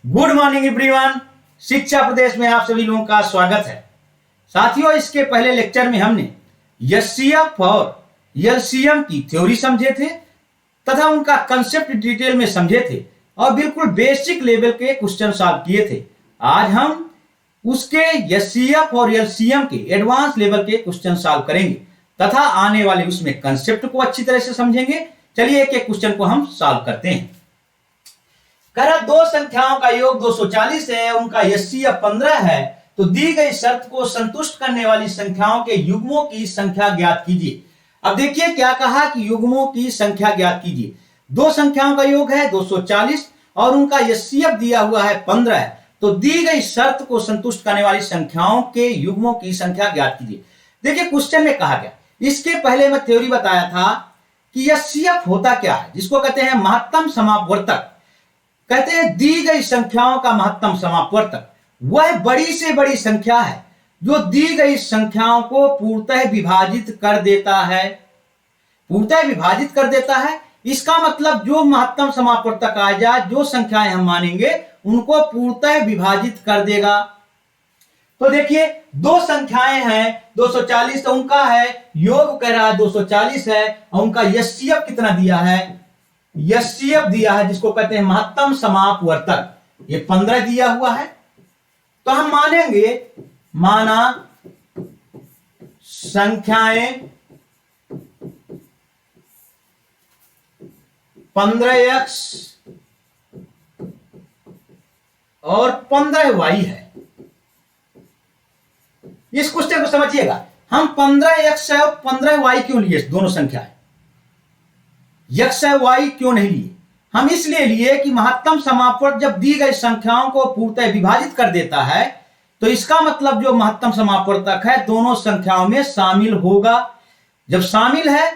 Good morning everyone. शिक्षा प्रदेश में आप सभी लोगों का स्वागत है। साथियों, इसके पहले लेक्चर में हमने एचसीएफ और एलसीएम की थ्योरी समझे थे तथा उनका कंसेप्ट डिटेल में समझे थे और बिल्कुल बेसिक लेवल के क्वेश्चन सॉल्व किए थे। आज हम उसके एचसीएफ और एलसीएम के एडवांस लेवल के क्वेश्चन सॉल्व करेंगे तथा आने वाले उसमें कंसेप्ट को अच्छी तरह से समझेंगे। चलिए एक एक क्वेश्चन को हम सॉल्व करते हैं। कह दो संख्याओं का योग 240 है, उनका एचसीएफ 15 है, तो दी गई शर्त को संतुष्ट करने वाली संख्याओं के युग्मों की संख्या ज्ञात कीजिए। अब देखिए क्या कहा कि युग्मों की संख्या ज्ञात कीजिए। दो संख्याओं का योग है 240 और उनका एचसीएफ दिया हुआ है 15 है, तो दी गई शर्त को संतुष्ट करने वाली संख्याओं के युग्मों की संख्या ज्ञात कीजिए। देखिए क्वेश्चन में कहा गया, इसके पहले मैं थ्योरी बताया था कि एचसीएफ होता क्या है, जिसको कहते हैं महत्तम समापवर्तक। कहते हैं दी गई संख्याओं का महत्तम समापवर्तक वह बड़ी से बड़ी संख्या है जो दी गई संख्याओं को पूर्णतः विभाजित कर देता है। पूर्णतः विभाजित कर देता है, इसका मतलब जो महत्तम समापवर्तक आ जाए, जो संख्याएं हम मानेंगे उनको पूर्णतः विभाजित कर देगा। तो देखिए दो संख्याएं हैं 240, तो उनका है योग कह रहा है 240 है और उनका एचसीएफ कितना दिया है, एचसीएफ दिया है जिसको कहते हैं महत्तम समापवर्तक, ये 15 दिया हुआ है। तो हम मानेंगे, माना संख्याएं 15x और 15y है। इस क्वेश्चन को समझिएगा, हम 15x और 15y क्यों लिए दोनों संख्याएं, x है y क्यों नहीं लिए? हम इसलिए लिए कि महत्तम समापवर्तक जब दी गई संख्याओं को पूर्णतः विभाजित कर देता है तो इसका मतलब जो महत्तम समापवर्तक है दोनों संख्याओं में शामिल होगा। जब शामिल है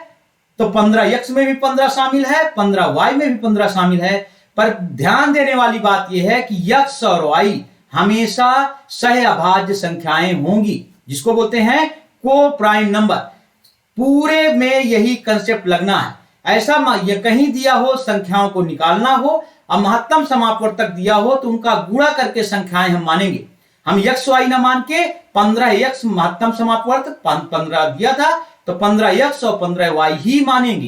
तो 15x में भी 15 शामिल है, 15y में भी 15 शामिल है। पर ध्यान देने वाली बात यह है कि x और y हमेशा सहअभाज्य संख्याएं होंगी, जिसको बोलते हैं को प्राइम नंबर। पूरे में यही कंसेप्ट लगना है। ऐसा ये कहीं दिया हो संख्याओं को निकालना हो और महत्तम समापवर्तक दिया हो तो उनका गुणा करके संख्याएं हम मानेंगे। हम x y न मान के 15x महत्तम समापवर्तक 15 दिया था तो 15x और 15y ही मानेंगे,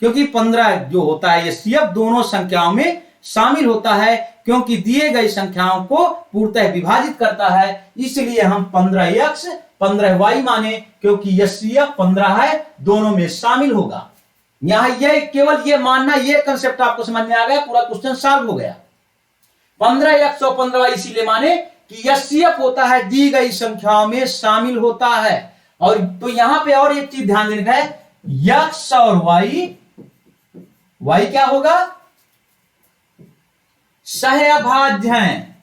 क्योंकि 15 जो होता है एचसीएफ दोनों संख्याओं में शामिल होता है, क्योंकि दिए गई संख्याओं को पूर्णतः विभाजित करता है। इसलिए हम 15x 15y माने, क्योंकि एचसीएफ 15 है, दोनों में शामिल होगा। यहां ये केवल ये मानना, ये कंसेप्ट आपको समझ में आ गया, पूरा क्वेश्चन सॉल्व हो गया। 15x और 15y इसीलिए माने कि एचसीएफ होता है दी गई संख्याओं में शामिल होता है। और तो यहां पे और एक चीज ध्यान देने का है, x और y क्या होगा, सहअभाज्य हैं,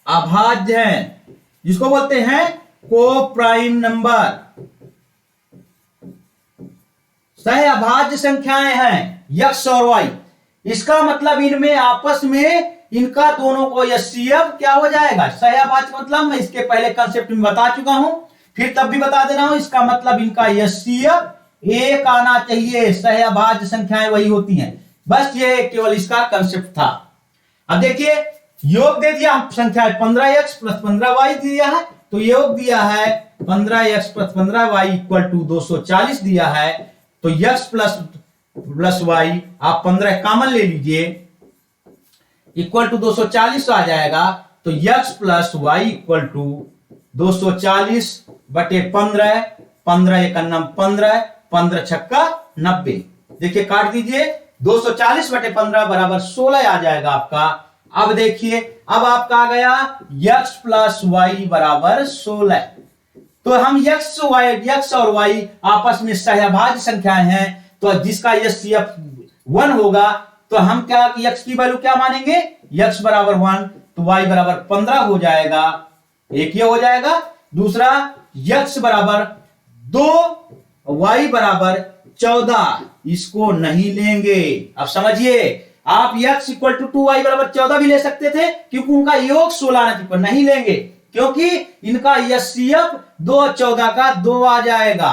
सहअभाज्य हैं, जिसको बोलते हैं को प्राइम नंबर। सहअभाज्य संख्याएं हैं x और y, इसका मतलब इनमें आपस में इनका दोनों को एचसीएफ क्या हो जाएगा, सहअभाज्य। मतलब मैं इसके पहले कंसेप्ट में बता चुका हूं, फिर तब भी बता दे रहा हूं, इसका मतलब इनका एचसीएफ एक आना चाहिए। सहअभाज्य संख्याएं वही होती हैं, बस ये केवल इसका कंसेप्ट था। अब देखिए योग दे दिया संख्या 15x प्लस 15y दिया है, तो योग दिया है 15x plus 15y equal to 240 दिया है। तो x प्लस y आप 15 कॉमन ले लीजिए, इक्वल टू 240 आ जाएगा। तो x plus y equal to 240 बटे 15, 15 एक अन्नम 15, 15 छक्का 90। देखिए काट दीजिए, 240 बटे 15 बराबर 16 आ जाएगा आपका। अब देखिए, अब आपका आ गया x प्लस वाई बराबर 16। तो हम x और y आपस में सहअभाज्य संख्याएं हैं, तो जिसका एचसीएफ 1 होगा तो हम क्या x की वैल्यू क्या मानेंगे, x बराबर 1 तो y बराबर 15 हो जाएगा। एक ये हो जाएगा। दूसरा x बराबर 2 y बराबर 14, इसको नहीं लेंगे। अब समझिए, आप x इक्वल टू 2y बराबर 14 भी ले सकते थे, क्योंकि उनका योग 16 आना चाहिए, नहीं लेंगे क्योंकि इनका एचसीएफ 2 और 14 का 2 आ जाएगा।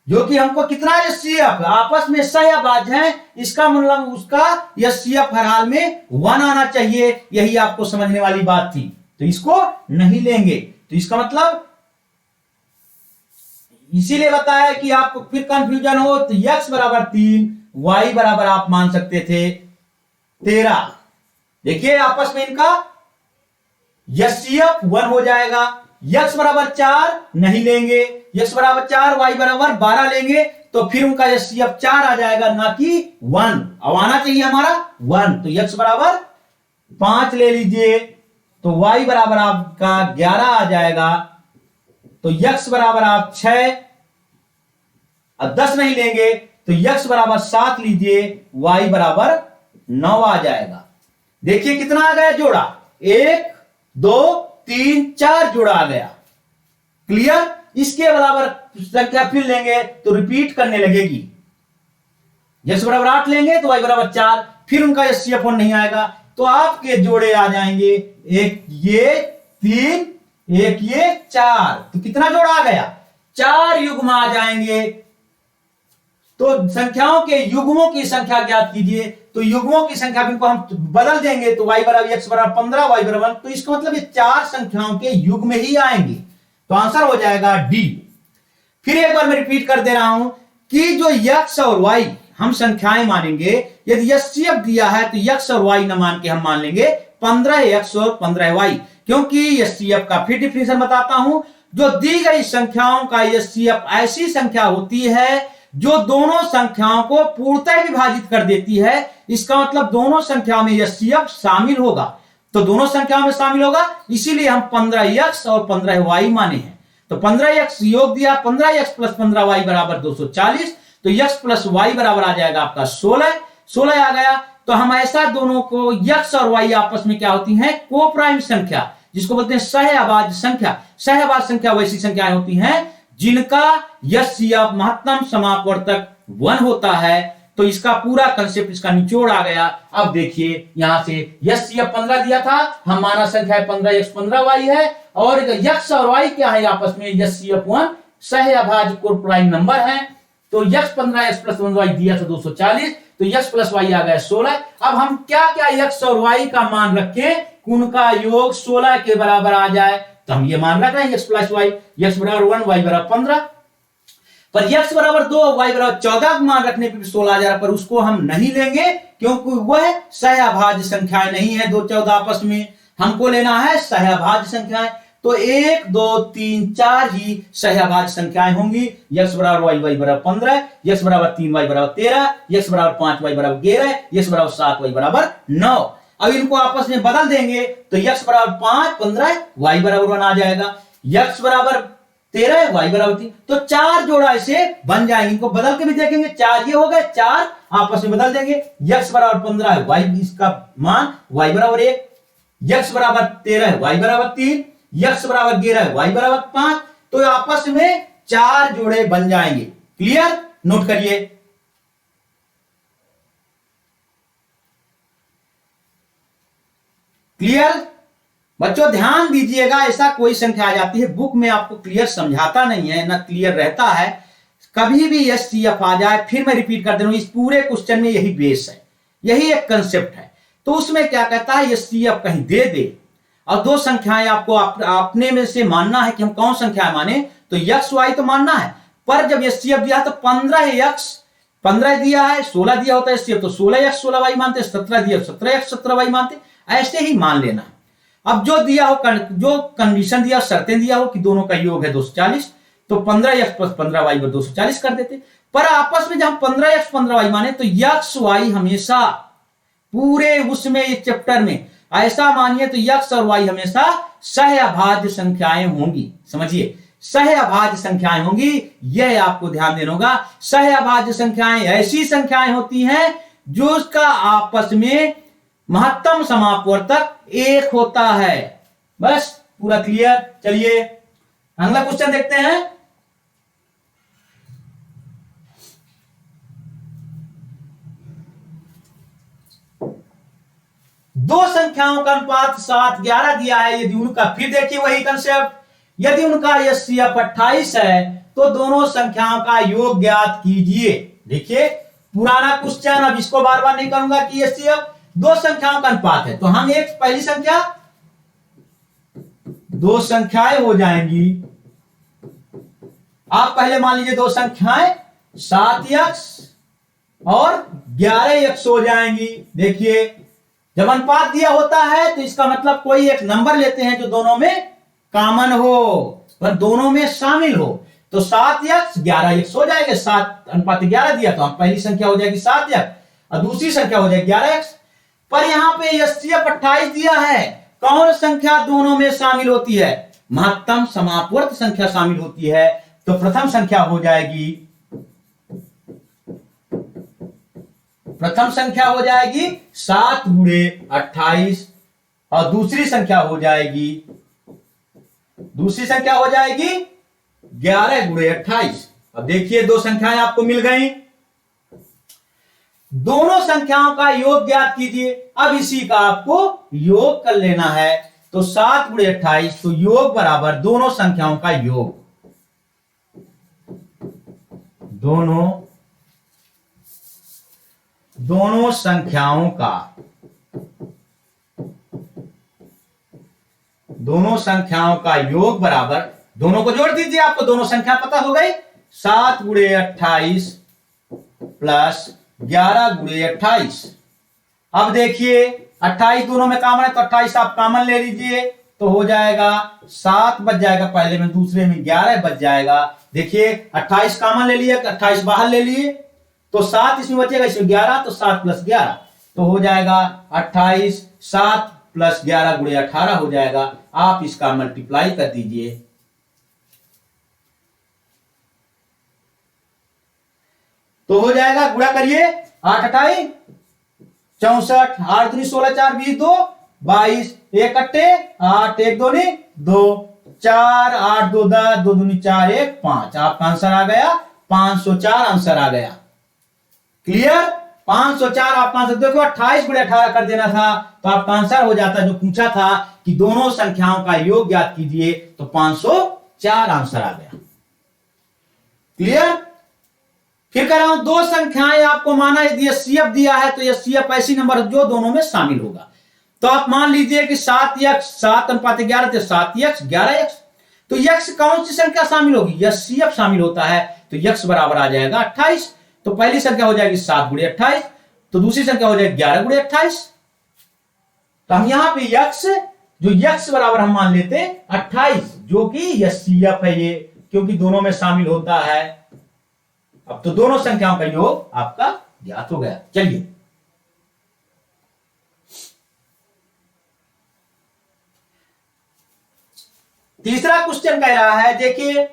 जो कि हमको कितना एचसीएफ आपस में सहअभाज्य है, इसका मतलब उसका एचसीएफ हर हाल में 1 आना चाहिए। यही आपको समझने वाली बात थी, तो इसको नहीं लेंगे। तो इसका मतलब इसीलिए बताया कि आपको फिर कंफ्यूजन हो तो x बराबर 3, y बराबर आप मान सकते थे 13। देखिए आपस में इनका एचसीएफ 1 हो जाएगा। x बराबर 4 नहीं लेंगे, x बराबर 4, y बराबर 12 लेंगे, तो फिर उनका एचसीएफ 4 आ जाएगा, ना कि 1। अब आना चाहिए हमारा 1, तो x बराबर 5 ले लीजिए, तो y बराबर आपका 11 आ जाएगा। तो x बराबर आप 6, अब 10 नहीं लेंगे तो x बराबर 7 लीजिए, y बराबर 9 आ जाएगा। देखिए कितना आ गया जोड़ा, 1 2 3 4 जोड़ा आ गया। क्लियर? इसके बराबर संख्या फिर लेंगे तो रिपीट करने लगेगी। x बराबर 8 लेंगे तो y बराबर 4, फिर उनका एचसीएफ 1 नहीं आएगा, तो आपके जोड़े आ जाएंगे, एक ये 3, एक ये 4। तो कितना जोड़ा आ गया, 4 युग्म आ जाएंगे। तो संख्याओं के युग्मों की संख्या ज्ञात कीजिए, तो युग्मों की संख्या को हम बदल देंगे, तो y बराबर x बराबर 15, y बराबर 1, तो इसका मतलब ये 4 संख्याओं के युग्म ही आएंगे। तो आंसर हो जाएगा डी। फिर एक बार मैं रिपीट कर दे रहा हूं कि जो x और y हम संख्याएं मानेंगे, यदि एचसीएफ दिया है तो x और y न मान के हम मान लेंगे 15x और 15y, क्योंकि एचसीएफ का फिर डिफिनेशन बताता हूं। जो दी गई संख्याओं का एचसीएफ ऐसी संख्या होती है जो दोनों संख्याओं को पूर्णतः विभाजित कर देती है। इसका मतलब दोनों संख्याओं में एचसीएफ शामिल होगा, तो दोनों संख्याओं में शामिल होगा, इसीलिए हम 15x और 15y माने हैं। तो 15x योग दिया, 15x प्लस 15y बराबर 240, तो x प्लस y बराबर आ जाएगा आपका 16 आ गया। तो हम ऐसा दोनों को x और y आपस में क्या होती हैं, कोप्राइम संख्या, जिसको बोलते हैं सहअभाज्य संख्या। सहअभाज्य संख्या वैसी संख्याएं होती हैं जिनका एचसीएफ महत्तम समापवर्तक 1 होता है। तो इसका पूरा कंसेप्ट, इसका निचोड़ आ गया। अब देखिए यहां से एचसीएफ 15 दिया था, हम माना संख्या 15x 15y है, और x और y क्या है आपस में, एचसीएफ 1 सहअभाज्य कोप्राइम नंबर है। तो x 15x प्लस 1y दिया था 240, तो x प्लस y आ गया 16। अब हम क्या क्या x और y का मान रखें, उनका योग 16 के बराबर आ जाए, तो हम ये मान रख रहे हैं x प्लस y, x बराबर 1, y बराबर 15, पर x बराबर 2, y बराबर 14 मान रखने पर 16 आ जाएगा, पर उसको हम नहीं लेंगे क्योंकि वह सहअभाज्य संख्याएं नहीं है 2 14 आपस में। हमको लेना है सहअभाज्य संख्याएं, तो 1 2 3 4 ही सहअभाज्य संख्याएं होंगी। x बराबर y, y बराबर 15, x बराबर 3, y बराबर 13, x बराबर 5, y बराबर 11, x बराबर 7, y बराबर 9। अब इनको आपस में बदल देंगे तो x बराबर 5 15, y बराबर 1 आ जाएगा, x बराबर 13, y बराबर 3, तो 4 जोड़ा ऐसे बन जाएंगे। इनको बदल के भी देखेंगे, 4 ये हो गए, 4 आपस में बदल देंगे। x बराबर 15 y इसका मान, y बराबर 1, x बराबर 13 y बराबर 3, x बराबर 11 y बराबर 5, तो आपस में 4 जोड़े बन जाएंगे। क्लियर? नोट करिए। क्लियर बच्चों? ध्यान दीजिएगा, ऐसा कोई संख्या आ जाती है बुक में आपको क्लियर समझाता नहीं है, ना क्लियर रहता है, कभी भी एचसीएफ आ जाए, फिर मैं रिपीट कर दे रहा हूं, इस पूरे क्वेश्चन में यही बेस है, यही एक कंसेप्ट है। तो उसमें क्या कहता है, एचसीएफ कहीं दे दे और 2 संख्याएं आपको अपने में से मानना है कि हम कौन संख्या माने, तो x y तो मानना है, पर जब एचसीएफ दिया तो 15x 15 दिया है, 16 दिया होता है एचसीएफ, तो 16x 16y मानते, 17 दिया 17x 17y मानते, ऐसे ही मान लेना। अब जो दिया हो, जो कंडीशन दिया, शर्तें दिया हो कि दोनों का योग है 240, तो 15x प्लस 15y पर 240 कर देते। पर आपस में जब 15x 15y माने तो x y हमेशा पूरे उसमें इस चैप्टर में ऐसा मानिए तो x और y हमेशा सहअभाज्य संख्याएं होंगी। समझिए, सहअभाज्य संख्याएं होंगी, यह आपको ध्यान देना होगा। सहअभाज्य संख्याएं ऐसी संख्याएं होती हैं जो उसका आपस में महत्तम समापवर्तक 1 होता है। बस पूरा क्लियर। चलिए अगला क्वेश्चन देखते हैं। दो संख्याओं का अनुपात 7 11 दिया है, यदि उनका, फिर देखिए वही कंसेप्ट, यदि उनका एचसीएफ 28 है तो दोनों संख्याओं का योग ज्ञात कीजिए। देखिए पुराना क्वेश्चन, अब इसको बार बार नहीं करूंगा कि एचसीएफ दो संख्याओं का अनुपात है, तो हम एक पहली संख्या, दो संख्याएं हो जाएंगी। आप पहले मान लीजिए दो संख्याएं 7x और 11x हो जाएंगी। देखिए जब अनुपात दिया होता है तो इसका मतलब कोई एक नंबर लेते हैं जो दोनों में कॉमन हो, पर दोनों में शामिल हो। तो 7x 11x हो जाएगा। 7:11 दिया तो हम पहली संख्या हो जाएगी 7x और दूसरी संख्या हो जाएगी 11x। पर यहां पे एचसीएफ 28 दिया है। कौन संख्या दोनों में शामिल होती है? महत्तम समापवर्त संख्या शामिल होती है। तो प्रथम संख्या हो जाएगी, प्रथम संख्या हो जाएगी 7 गुणे 28 और दूसरी संख्या हो जाएगी, दूसरी संख्या हो जाएगी 11 गुणे 28। अब देखिए दो संख्याएं आपको मिल गई, दोनों संख्याओं का योग ज्ञात कीजिए। अब इसी का आपको योग कर लेना है। तो 7 गुणे 28, तो योग बराबर दोनों संख्याओं का योग, दोनों संख्याओं का, दोनों संख्याओं का योग बराबर, दोनों को जोड़ दीजिए, आपको दोनों संख्या पता हो गई। 7 गुणे 28 प्लस 11 गुणे 28। अब देखिए 28 दोनों में कॉमन है तो 28 आप कॉमन ले लीजिए, तो हो जाएगा 7 बच जाएगा पहले में, दूसरे में 11 बच जाएगा। देखिए 28 कॉमन ले लिया, 28 बाहर ले लिए तो 7 इसमें बचेगा, इसमें 11, तो 7 प्लस 11 तो हो जाएगा 28। 7 प्लस 11 गुणे 18 हो जाएगा। आप इसका मल्टीप्लाई कर दीजिए, तो हो जाएगा, गुणा करिए, 8 28 64, 8 दूनी 16, 4 20 2 22, 1 अट्टे 8, 1 दूनी 2, 4 8 2 10, 2 दूनी 4 1 5। आपका आंसर आ गया 504 आंसर आ गया। क्लियर? 504 आपका आंसर। देखो 28 गुणे 18 कर देना था तो आपका आंसर हो जाता, जो पूछा था कि दोनों संख्याओं का योग ज्ञात कीजिए, तो 504 आंसर आ गया। क्लियर? फिर कह रहा हूं दो संख्याएं आपको माना यदि एचसीएफ दिया है तो एचसीएफ ऐसी नंबर जो दोनों में शामिल होगा। तो आप मान लीजिए कि 7x 7:11 थे, 7x 11x, तो x कौन सी संख्या शामिल होगी? एचसीएफ शामिल होता है, तो x बराबर आ जाएगा 28। तो पहली संख्या हो जाएगी 7 गुणे 28, तो दूसरी संख्या हो जाएगी 11 गुणे 28। तो हम यहां पे x, जो x बराबर हम मान लेते हैं 28, जो कि एचसीएफ है ये, क्योंकि दोनों में शामिल होता है। अब तो दोनों संख्याओं का योग आपका ज्ञात हो गया। चलिए तीसरा क्वेश्चन कह रहा है, देखिए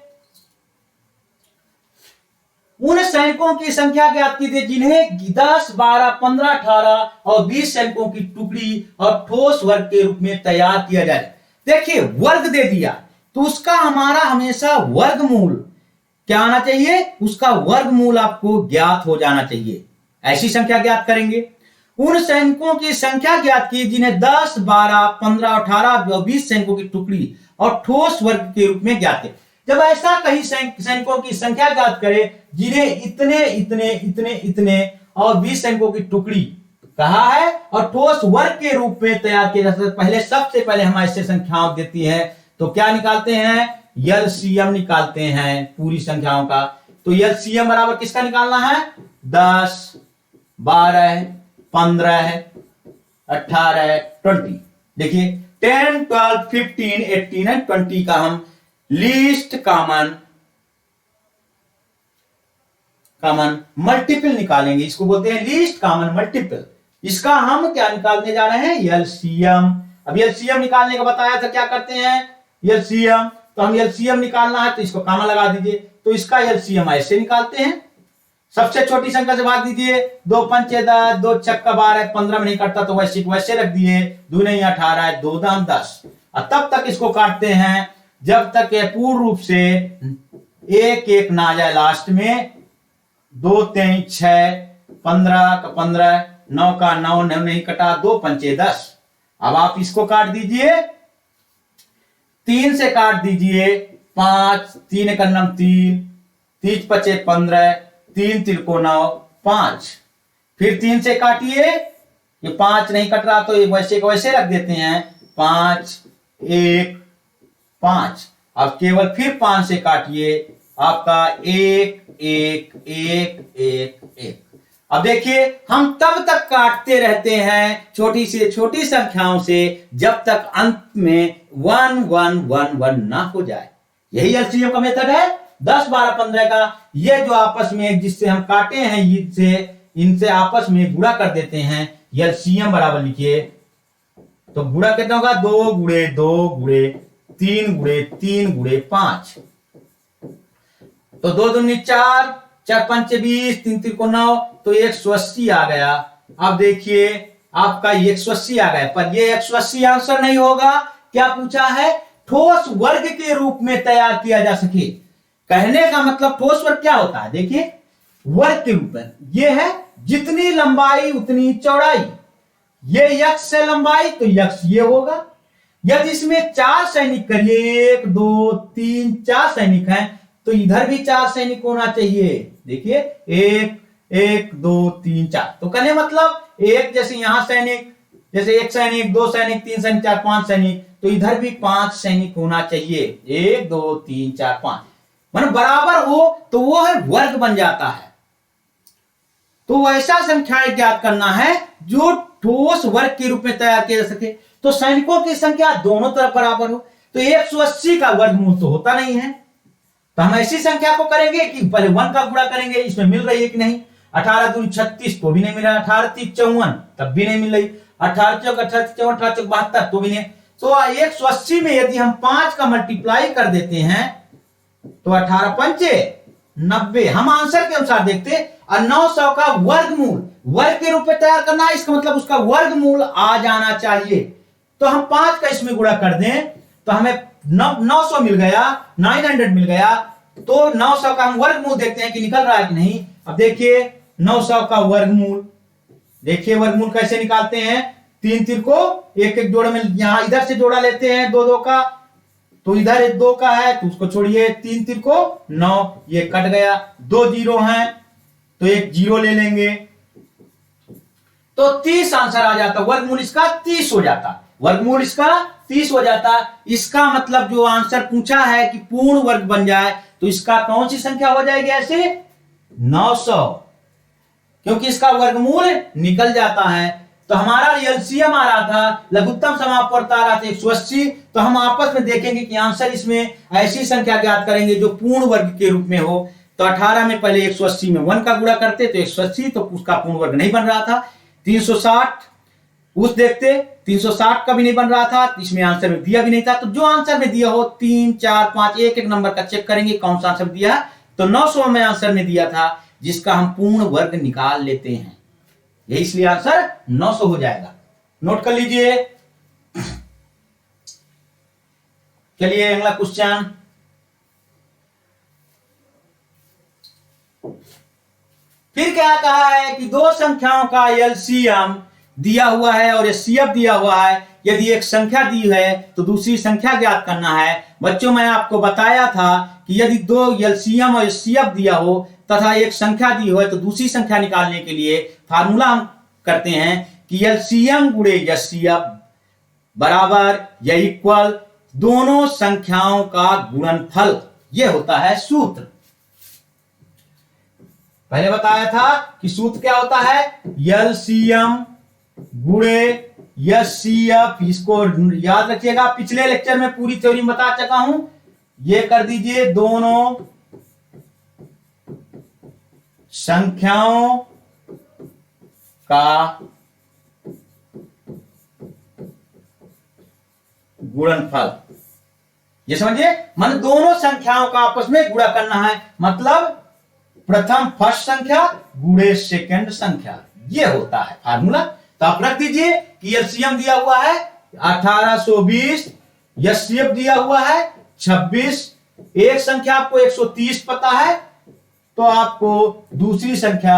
उन सैनिकों की संख्या ज्ञात कीजिए जिन्हें 10 12 15 18 और 20 सैनिकों की टुकड़ी और ठोस वर्ग के रूप में तैयार किया जाए। देखिए वर्ग दे दिया तो उसका हमारा हमेशा वर्गमूल क्या आना चाहिए? उसका वर्गमूल आपको ज्ञात हो जाना चाहिए। ऐसी संख्या ज्ञात करेंगे। उन सैनिकों की संख्या ज्ञात की जिन्हें 10 12 15 18 और 20 सैनिकों की टुकड़ी और ठोस वर्ग के रूप में ज्ञात है। जब ऐसा कहीं सैनिकों की संख्या ज्ञात करे जिन्हें इतने इतने इतने इतने और 20 सैनिकों की टुकड़ी कहा है और ठोस वर्ग के रूप में तैयार किया जा सकता है, पहले सबसे पहले हम ऐसे संख्याओं देती है तो क्या निकालते हैं? एलसीएम निकालते हैं पूरी संख्याओं का। तो एलसीएम बराबर किसका निकालना है? 10 12 15 18 20। देखिए 10 12 15 18 एंड 20 का हम लीस्ट कॉमन मल्टीपल निकालेंगे। इसको बोलते हैं लीस्ट कॉमन मल्टीपल। इसका हम क्या निकालने जा रहे हैं? एलसीएम। अब एलसीएम निकालने का बताया था, क्या करते हैं? एलसीएम। तो हम एलसीएम निकालना है तो इसको कॉमन लगा दीजिए। तो इसका एलसीएम ऐसे निकालते हैं, सबसे छोटी संख्या से भाग दीजिए। 2 पंचे 10, 2 छक्का 12, 15 में नहीं कटता तो वैसे वैसे रख दिए। 2 नहीं 18, 2 दाम 10। और तब तक इसको काटते हैं जब तक ये पूर्ण रूप से एक एक ना आ जाए लास्ट में। 2 3 6, 15 का 15, 9 का 9 नहीं कटा, 2 पंचे 10। अब आप इसको काट दीजिए, 3 से काट दीजिए, 5 3 का 3, 30 पचे 15, 3 तिरको 9, 5। फिर 3 से काटिए, ये 5 नहीं कट रहा तो ये वैसे को वैसे रख देते हैं, 5 1 5। अब केवल फिर 5 से काटिए, आपका 1 1 1 1 1। अब देखिए हम तब तक काटते रहते हैं छोटी से छोटी संख्याओं से जब तक अंत में 1 1 1 1 ना हो जाए। यही एलसीएम का मेथड है 10 12 15 का। ये जो आपस में जिससे हम काटे हैं इनसे आपस में गुणा कर देते हैं। एलसीएम बराबर लिखिए, तो गुणा कितना होगा, 2 गुणे 2 गुणे 3 गुणे 3 गुणे 5। तो 2 दूनी 4, 4 पंचे 20, 3 तिरको 9, तो 180 आ गया। अब देखिए आपका 180 आ गया, पर ये 180 आंसर नहीं होगा। क्या पूछा है, ठोस वर्ग के रूप में तैयार किया जा सके। कहने का मतलब ठोस वर्ग क्या होता है, देखिए वर्ग के रूप में ये है जितनी लंबाई उतनी चौड़ाई। ये यक्ष से लंबाई तो यक्ष ये होगा। यदि इसमें 4 सैनिक करिए, 1 2 3 4 सैनिक हैं, तो इधर भी 4 सैनिक होना चाहिए। देखिए 1 1 2 3 4, तो कहने मतलब एक जैसे यहां सैनिक, जैसे 1 सैनिक 2 सैनिक 3 सैनिक 4 5 सैनिक, तो इधर भी 5 सैनिक होना चाहिए। 1 2 3 4 5 मतलब बराबर हो तो वो है वर्ग बन जाता है। तो वैसा संख्याएं ज्ञात करना है जो ठोस वर्ग के रूप में तैयार किया जा सके। तो सैनिकों की संख्या दोनों तरफ बराबर हो। तो 180 का वर्गमूल तो होता नहीं है, तो हम ऐसी संख्या को करेंगे कि पहले 1 का गुणा करेंगे, इसमें मिल रही है कि नहीं। 18 दूनी 36 तो भी नहीं मिला, 18 3 54 तब भी नहीं मिल रही, 18 चौक 18 54 18 चौक 72 तो भी नहीं। तो 180 में यदि हम 5 का मल्टीप्लाई कर देते हैं तो 18 पंचे 90, हम आंसर के अनुसार देखते। और 900 का वर्गमूल वर्ग के रूप में तैयार करना है, इसका मतलब उसका वर्गमूल आ जाना चाहिए। तो हम 5 का इसमें गुणा कर दें तो हमें 900 मिल गया, 900 मिल गया। तो 900 का हम वर्गमूल देखते हैं कि निकल रहा है कि नहीं। अब देखिए 900 का वर्गमूल, देखिए वर्गमूल कैसे निकालते हैं। 3 तिरको एक एक जोड़े में, यहां इधर से जोड़ा लेते हैं 2 2 का, तो इधर 2 का है तो उसको छोड़िए, 3 तिरको 9, ये कट गया। 2 जीरो हैं तो एक जीरो ले लेंगे, तो 30 आंसर आ जाता। वर्गमूल इसका 30 हो जाता, वर्गमूल इसका 30 हो जाता। इसका मतलब जो आंसर पूछा है कि पूर्ण वर्ग बन जाए, तो इसका कौन सी संख्या हो जाएगी ऐसे, 900, क्योंकि इसका वर्गमूल निकल जाता है। तो हमारा एलसीएम आ रहा था, लघुत्तम समापवर्त आ रहा था 180। तो हम आपस में देखेंगे कि आंसर इसमें ऐसी संख्या ज्ञात करेंगे जो पूर्ण वर्ग के रूप में हो। तो 18 में पहले 180 में 1 का गुणा करते तो 180, तो उसका पूर्ण वर्ग नहीं बन रहा था। 360 उस देखते, 360 का भी नहीं बन रहा था, इसमें आंसर में दिया भी नहीं था। तो जो आंसर में दिया हो 3 4 5 एक एक नंबर का चेक करेंगे कौन सा आंसर दिया है। तो 900 में आंसर में दिया था, जिसका हम पूर्ण वर्ग निकाल लेते हैं, ये इसलिए आंसर 900 हो जाएगा। नोट कर लीजिए। चलिए अगला क्वेश्चन। फिर क्या कहा है कि दो संख्याओं का एलसीएम दिया हुआ है और एचसीएफ दिया हुआ है। यदि एक संख्या दी है तो दूसरी संख्या ज्ञात करना है। बच्चों मैं आपको बताया था कि यदि दो एलसीएम और एचसीएफ दिया हो तथा एक संख्या दी हो तो दूसरी संख्या निकालने के लिए फार्मूला हम करते हैं कि एलसीएम गुणे एचसीएफ बराबर या इक्वल दोनों संख्याओं का गुणनफल, यह होता है सूत्र। पहले बताया था कि सूत्र क्या होता है, एलसीएम गुणे एचसीएफ। इसको याद रखिएगा, पिछले लेक्चर में पूरी थ्योरी बता चुका हूं। ये कर दीजिए दोनों संख्याओं का गुणनफल, ये समझिए, मतलब दोनों संख्याओं का आपस में गुणा करना है। मतलब प्रथम फर्स्ट संख्या गुणे सेकंड संख्या, ये होता है फार्मूला। तो आप रख दीजिए कि एलसीएम दिया हुआ है 1820, एचसीएफ दिया हुआ है 26। एक संख्या आपको 130 पता है, तो आपको दूसरी संख्या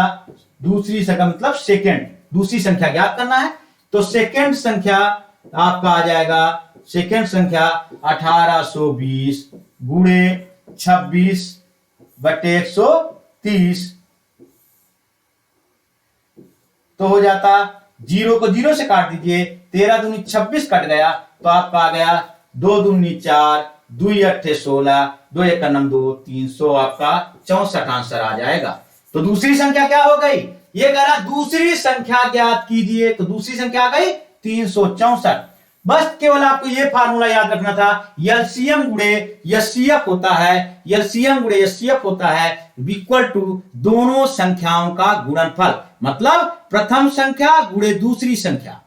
मतलब सेकंड, दूसरी संख्या ज्ञात करना है। तो सेकंड संख्या आपका आ जाएगा, सेकंड संख्या 1820 गुणे 26 बटे 130, तो हो जाता, जीरो को जीरो से काट दीजिए, 13 दूनी 26 कट गया, तो आपका आ गया 2 दूनी 4, 2 अट्ठे 16, 2 एक 2, 300, आपका 64 आंसर आ जाएगा। तो दूसरी संख्या क्या हो गई, ये कह रहा दूसरी संख्या ज्ञात कीजिए, तो दूसरी संख्या आ गई 364। बस केवल आपको ये फार्मूला याद रखना था, एलसीएम गुणे एचसीएफ होता है, एलसीएम गुणे एचसीएफ होता है इक्वल टू दोनों संख्याओं का गुणनफल, मतलब प्रथम संख्या गुणे दूसरी संख्या।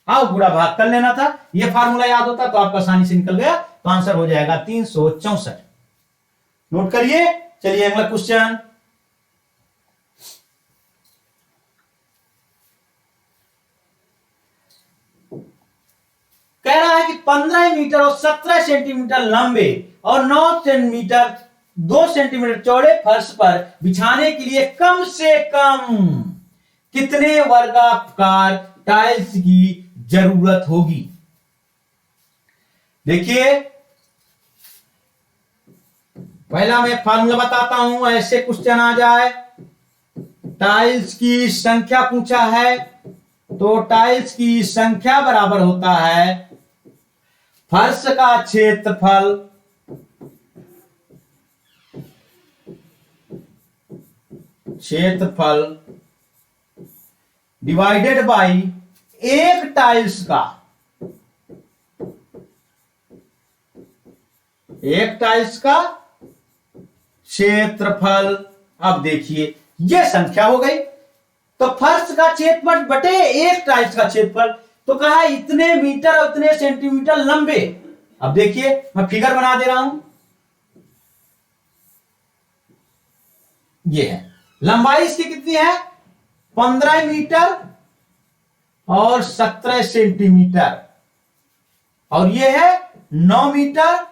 आओ गुणा भाग कर लेना था, ये फार्मूला याद होता तो आपका आसानी से निकल गया, तो आंसर हो जाएगा 364। नोट करिए। चलिए अगला क्वेश्चन, कह रहा है कि 15 मीटर और 17 सेंटीमीटर लंबे और 9 सेंटीमीटर 2 सेंटीमीटर चौड़े फर्श पर बिछाने के लिए कम से कम कितने वर्गाकार टाइल्स की जरूरत होगी। देखिए पहला मैं फार्मूला बताता हूं, ऐसे क्वेश्चन आ जाए, टाइल्स की संख्या पूछा है, तो टाइल्स की संख्या बराबर होता है फर्श का क्षेत्रफल डिवाइडेड बाई एक टाइल्स का क्षेत्रफल। अब देखिए ये संख्या हो गई, तो फर्श का क्षेत्रफल बटे एक टाइल्स का क्षेत्रफल, तो कहा इतने मीटर और इतने सेंटीमीटर लंबे। अब देखिए मैं फिगर बना दे रहा हूं, ये है लंबाई इसकी कितनी है 15 मीटर और 17 सेंटीमीटर, और ये है 9 मीटर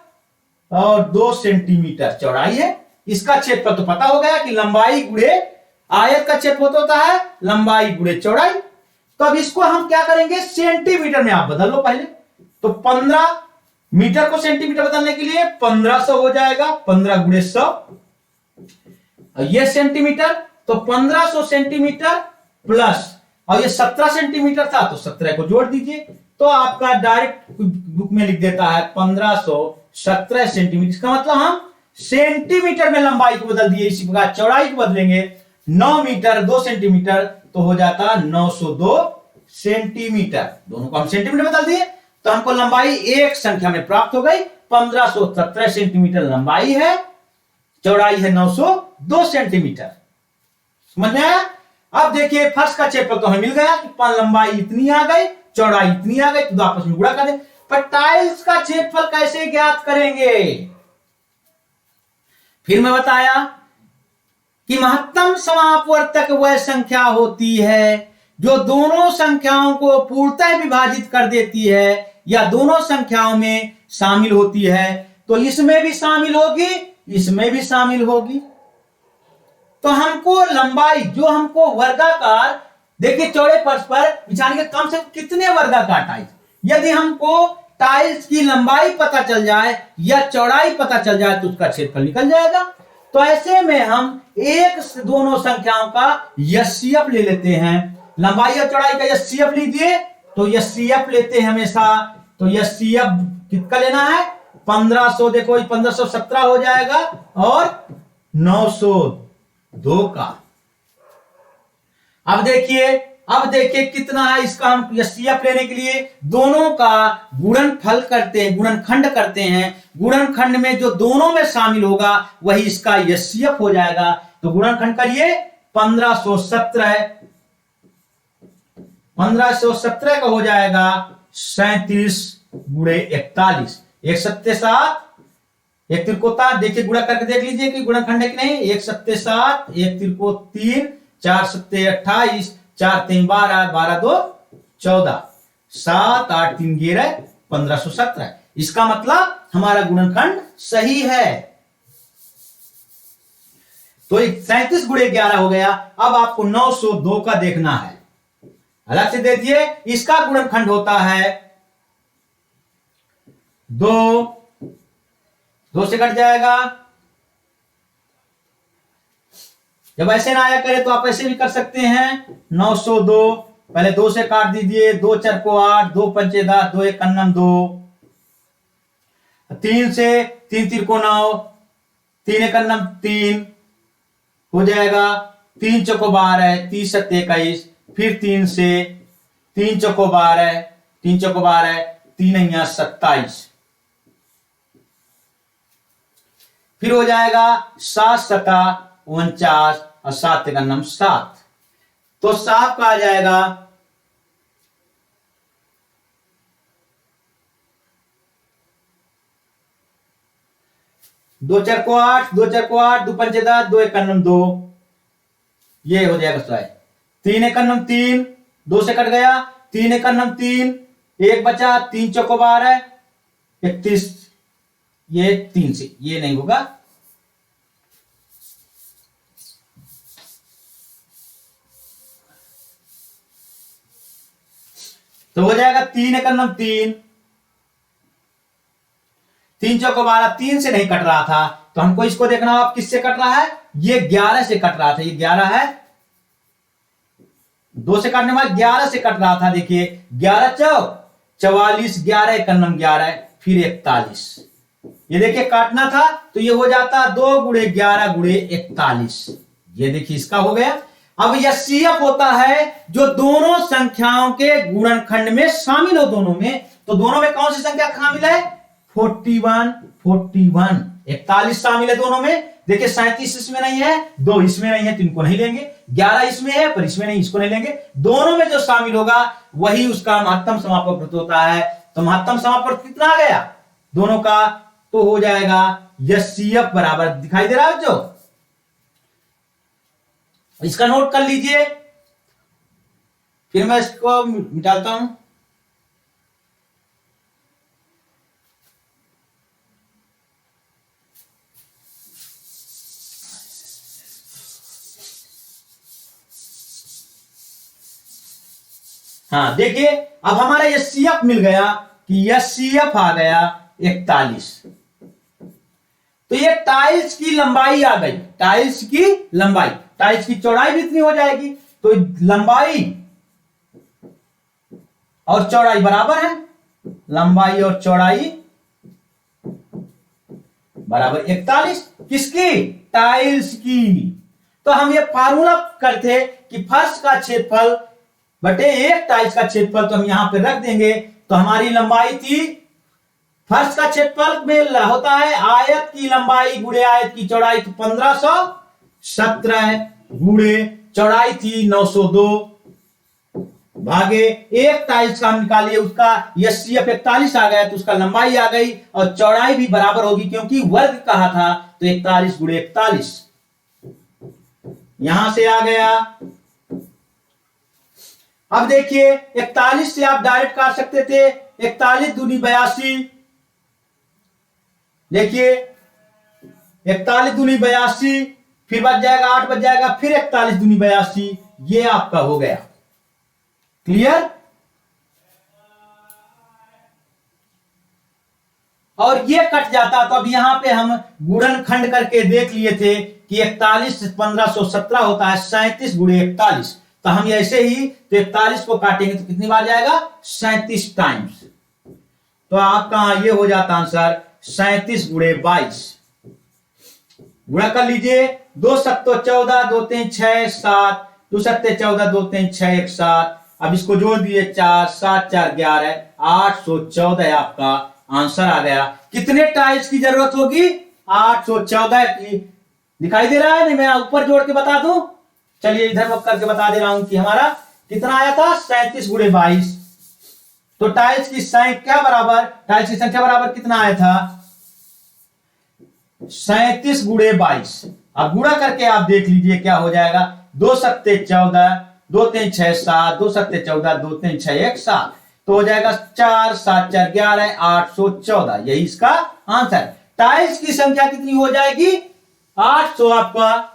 और 2 सेंटीमीटर चौड़ाई है। इसका क्षेत्रफल तो पता हो गया कि लंबाई गुणे आयत का क्षेत्रफल होता है लंबाई गुणे चौड़ाई। तो अब इसको हम क्या करेंगे, सेंटीमीटर में आप बदल लो पहले, तो 15 मीटर को सेंटीमीटर बदलने के लिए 1500 हो जाएगा, 15 गुणे 100, ये सेंटीमीटर, तो 1500 सेंटीमीटर प्लस, और ये 17 सेंटीमीटर था तो 17 को जोड़ दीजिए, तो आपका डायरेक्ट बुक में लिख देता है 1517 सेंटीमीटर। इसका मतलब हम सेंटीमीटर में लंबाई को बदल दिए, इसी प्रकार चौड़ाई को बदलेंगे, 9 मीटर 2 सेंटीमीटर तो हो जाता 902 सेंटीमीटर। दोनों को हम सेंटीमीटर बदल दिए, तो हमको लंबाई एक संख्या में प्राप्त हो गई, 1517 सेंटीमीटर लंबाई है, चौड़ाई है 902 सेंटीमीटर। समझ में आया। अब देखिए फर्श का क्षेत्रफल तो हमें मिल गया कि लंबाई इतनी आ गई, चौड़ाई इतनी आ गई, तो आपस में गुणा कर दे। पर टाइल्स का क्षेत्रफल कैसे ज्ञात करेंगे, फिर मैं बताया कि महत्तम समापवर्तक वह संख्या होती है जो दोनों संख्याओं को पूर्णतः विभाजित कर देती है या दोनों संख्याओं में शामिल होती है। तो इसमें भी शामिल होगी, इसमें भी शामिल होगी। तो हमको लंबाई जो हमको वर्गाकार, देखिए चौड़े फर्श पर बिछाने के कम से कम कितने वर्गाकार टाइल्स, यदि हमको टाइल्स की लंबाई पता चल जाए या चौड़ाई पता चल जाए तो उसका क्षेत्रफल निकल जाएगा। तो ऐसे में हम एक दोनों संख्याओं का एचसीएफ ले लेते हैं, लंबाई और चौड़ाई का एचसीएफ लीजिए, तो एचसीएफ लेते हैं हमेशा, तो एचसीएफ कितना लेना है 1500, देखो 1517 हो जाएगा और 902 का। अब देखिए कितना है, इसका हम एचसीएफ लेने के लिए दोनों का गुणनफल करते हैं, गुणनखंड करते हैं, गुणनखंड में जो दोनों में शामिल होगा वही इसका एचसीएफ हो जाएगा। तो गुणनखंड करिए 1517 का हो जाएगा 37 गुणे 41, 1 सत्ते 7, 1 तिरको 7, देखिए गुणा करके देख लीजिए कि गुणनखंड है कि नहीं, 1 सत्ते 7, 1 तिरको 3, 4 सत्ते 28, 4 3 12, 12 2 14, 7 8 3 11 1517। इसका मतलब हमारा गुणनखंड सही है। तो 37 गुणे 11 हो गया। अब आपको 902 का देखना है, अलग से देखिए, इसका गुणनखंड होता है 2 से कट जाएगा जब ऐसे ना आया करे तो आप ऐसे भी कर सकते हैं। 902 पहले 2 से काट दीजिए, 2 4 को 8, 2 पंचे 10, 2 1 अन्नम 2, 3 से 3 3 को 9, 3 1 अन्नम 3 हो जाएगा, 3 चौको 12, 3 7 21, फिर 3 से 3 चौको 12, 3 चौको 12, 3 नैया 27, फिर हो जाएगा 7 सता 49 और 7 का नम 7, तो 7 का आ जाएगा 2 4 को 8, 2 4 को 8, 2 पंचे 10, 2 1 नम 2, ये हो जाएगा 100। 3 1 नम 3, 2 से कट गया, 3 1 नम 3, 1 बचा, 3 चौको 12, 31, ये 3 से ये नहीं होगा, तो हो जाएगा 3 1 नम 3, 3 चौको 12, 3 से नहीं कट रहा था तो हमको इसको देखना होगा किससे कट रहा है, ये 11 से कट रहा था, ये 11 है, 2 से काटने वाले 11 से कट रहा था। देखिए 11 चौक 44, 11 1 नम 11, फिर 41, ये देखिए काटना था तो ये हो जाता 2 गुणे 11 गुणे 41, ये देखिए इसका हो गया। अब एचसीएफ होता है जो दोनों संख्याओं के गुणनखंड में शामिल हो, दोनों में, तो दोनों में कौन सी संख्या शामिल है, 41 41, 41 शामिल है दोनों में। देखिए 37 इसमें नहीं है, 2 इसमें नहीं है तो इनको नहीं लेंगे, 11 इसमें है पर इसमें नहीं, इसको नहीं लेंगे, दोनों में जो शामिल होगा वही उसका महत्तम समापक होता है। तो महत्तम समापक कितना आ गया दोनों का, तो हो जाएगा एचसीएफ बराबर, दिखाई दे रहा है जो, इसका नोट कर लीजिए, फिर मैं इसको मिटाता हूं। हाँ देखिए अब हमारा एचसीएफ मिल गया कि एचसीएफ आ गया 41, तो ये टाइल्स की लंबाई आ गई, टाइल्स की लंबाई, टाइल्स की चौड़ाई भी इतनी हो जाएगी, तो लंबाई और चौड़ाई बराबर है, लंबाई और चौड़ाई बराबर 41, किसकी, टाइल्स की। तो हम ये फार्मूला करते कि फर्श का क्षेत्रफल बटे 1 टाइल्स का क्षेत्रफल, तो हम यहां पे रख देंगे, तो हमारी लंबाई थी, फर्श का क्षेत्रफल में होता है आयत की लंबाई गुणे आयत की चौड़ाई, तो 1517 गुणे चौड़ाई थी 902 भागे 1 टाइल्स का हम निकालिए, उसका एचसीएफ 41 आ गया, तो उसका लंबाई आ गई और चौड़ाई भी बराबर होगी क्योंकि वर्ग कहा था, तो 41 गुणे 41 यहां से आ गया। अब देखिए 41 से आप डायरेक्ट काट सकते थे, 41 दूनी 82, देखिए 41 दूनी 82, फिर बच जाएगा 8 बच जाएगा, फिर 41 दूनी 82, ये आपका हो गया, क्लियर। और ये कट जाता, तो अब यहां पे हम गुणनखंड करके देख लिए थे कि 41 1517 होता है 37 गुणे 41, तो हम ऐसे ही तो 41 को काटेंगे तो कितनी बार जाएगा, 37 टाइम्स, तो आपका ये हो जाता आंसर 37 गुणे 22, गुणा कर लीजिए, 2 सत्तो 14, 2 3 6 7, 2 सत्ते 14, 2 3 6 1 7, अब इसको जोड़ दिए 4 7 4 11, 814 आपका आंसर आ गया। कितने टाइल्स की जरूरत होगी, 814 की, दिखाई दे रहा है नहीं, मैं ऊपर जोड़ के बता दूं, चलिए इधर वक्त करके बता दे रहा हूं कि हमारा कितना आया था, 37 गुणे 22, तो टाइल्स की संख्या बराबर, टाइल्स की संख्या बराबर कितना आया था, 37 गुणे 22। अब गुणा करके आप देख लीजिए क्या हो जाएगा, 2 सत्ते 14, 2 3 6 7, 2 सत्ते 14, 2 3 6 1 7, तो हो जाएगा 4 7 4 11, 814, यही इसका आंसर। टाइल्स की संख्या कितनी हो जाएगी, 800 आपका,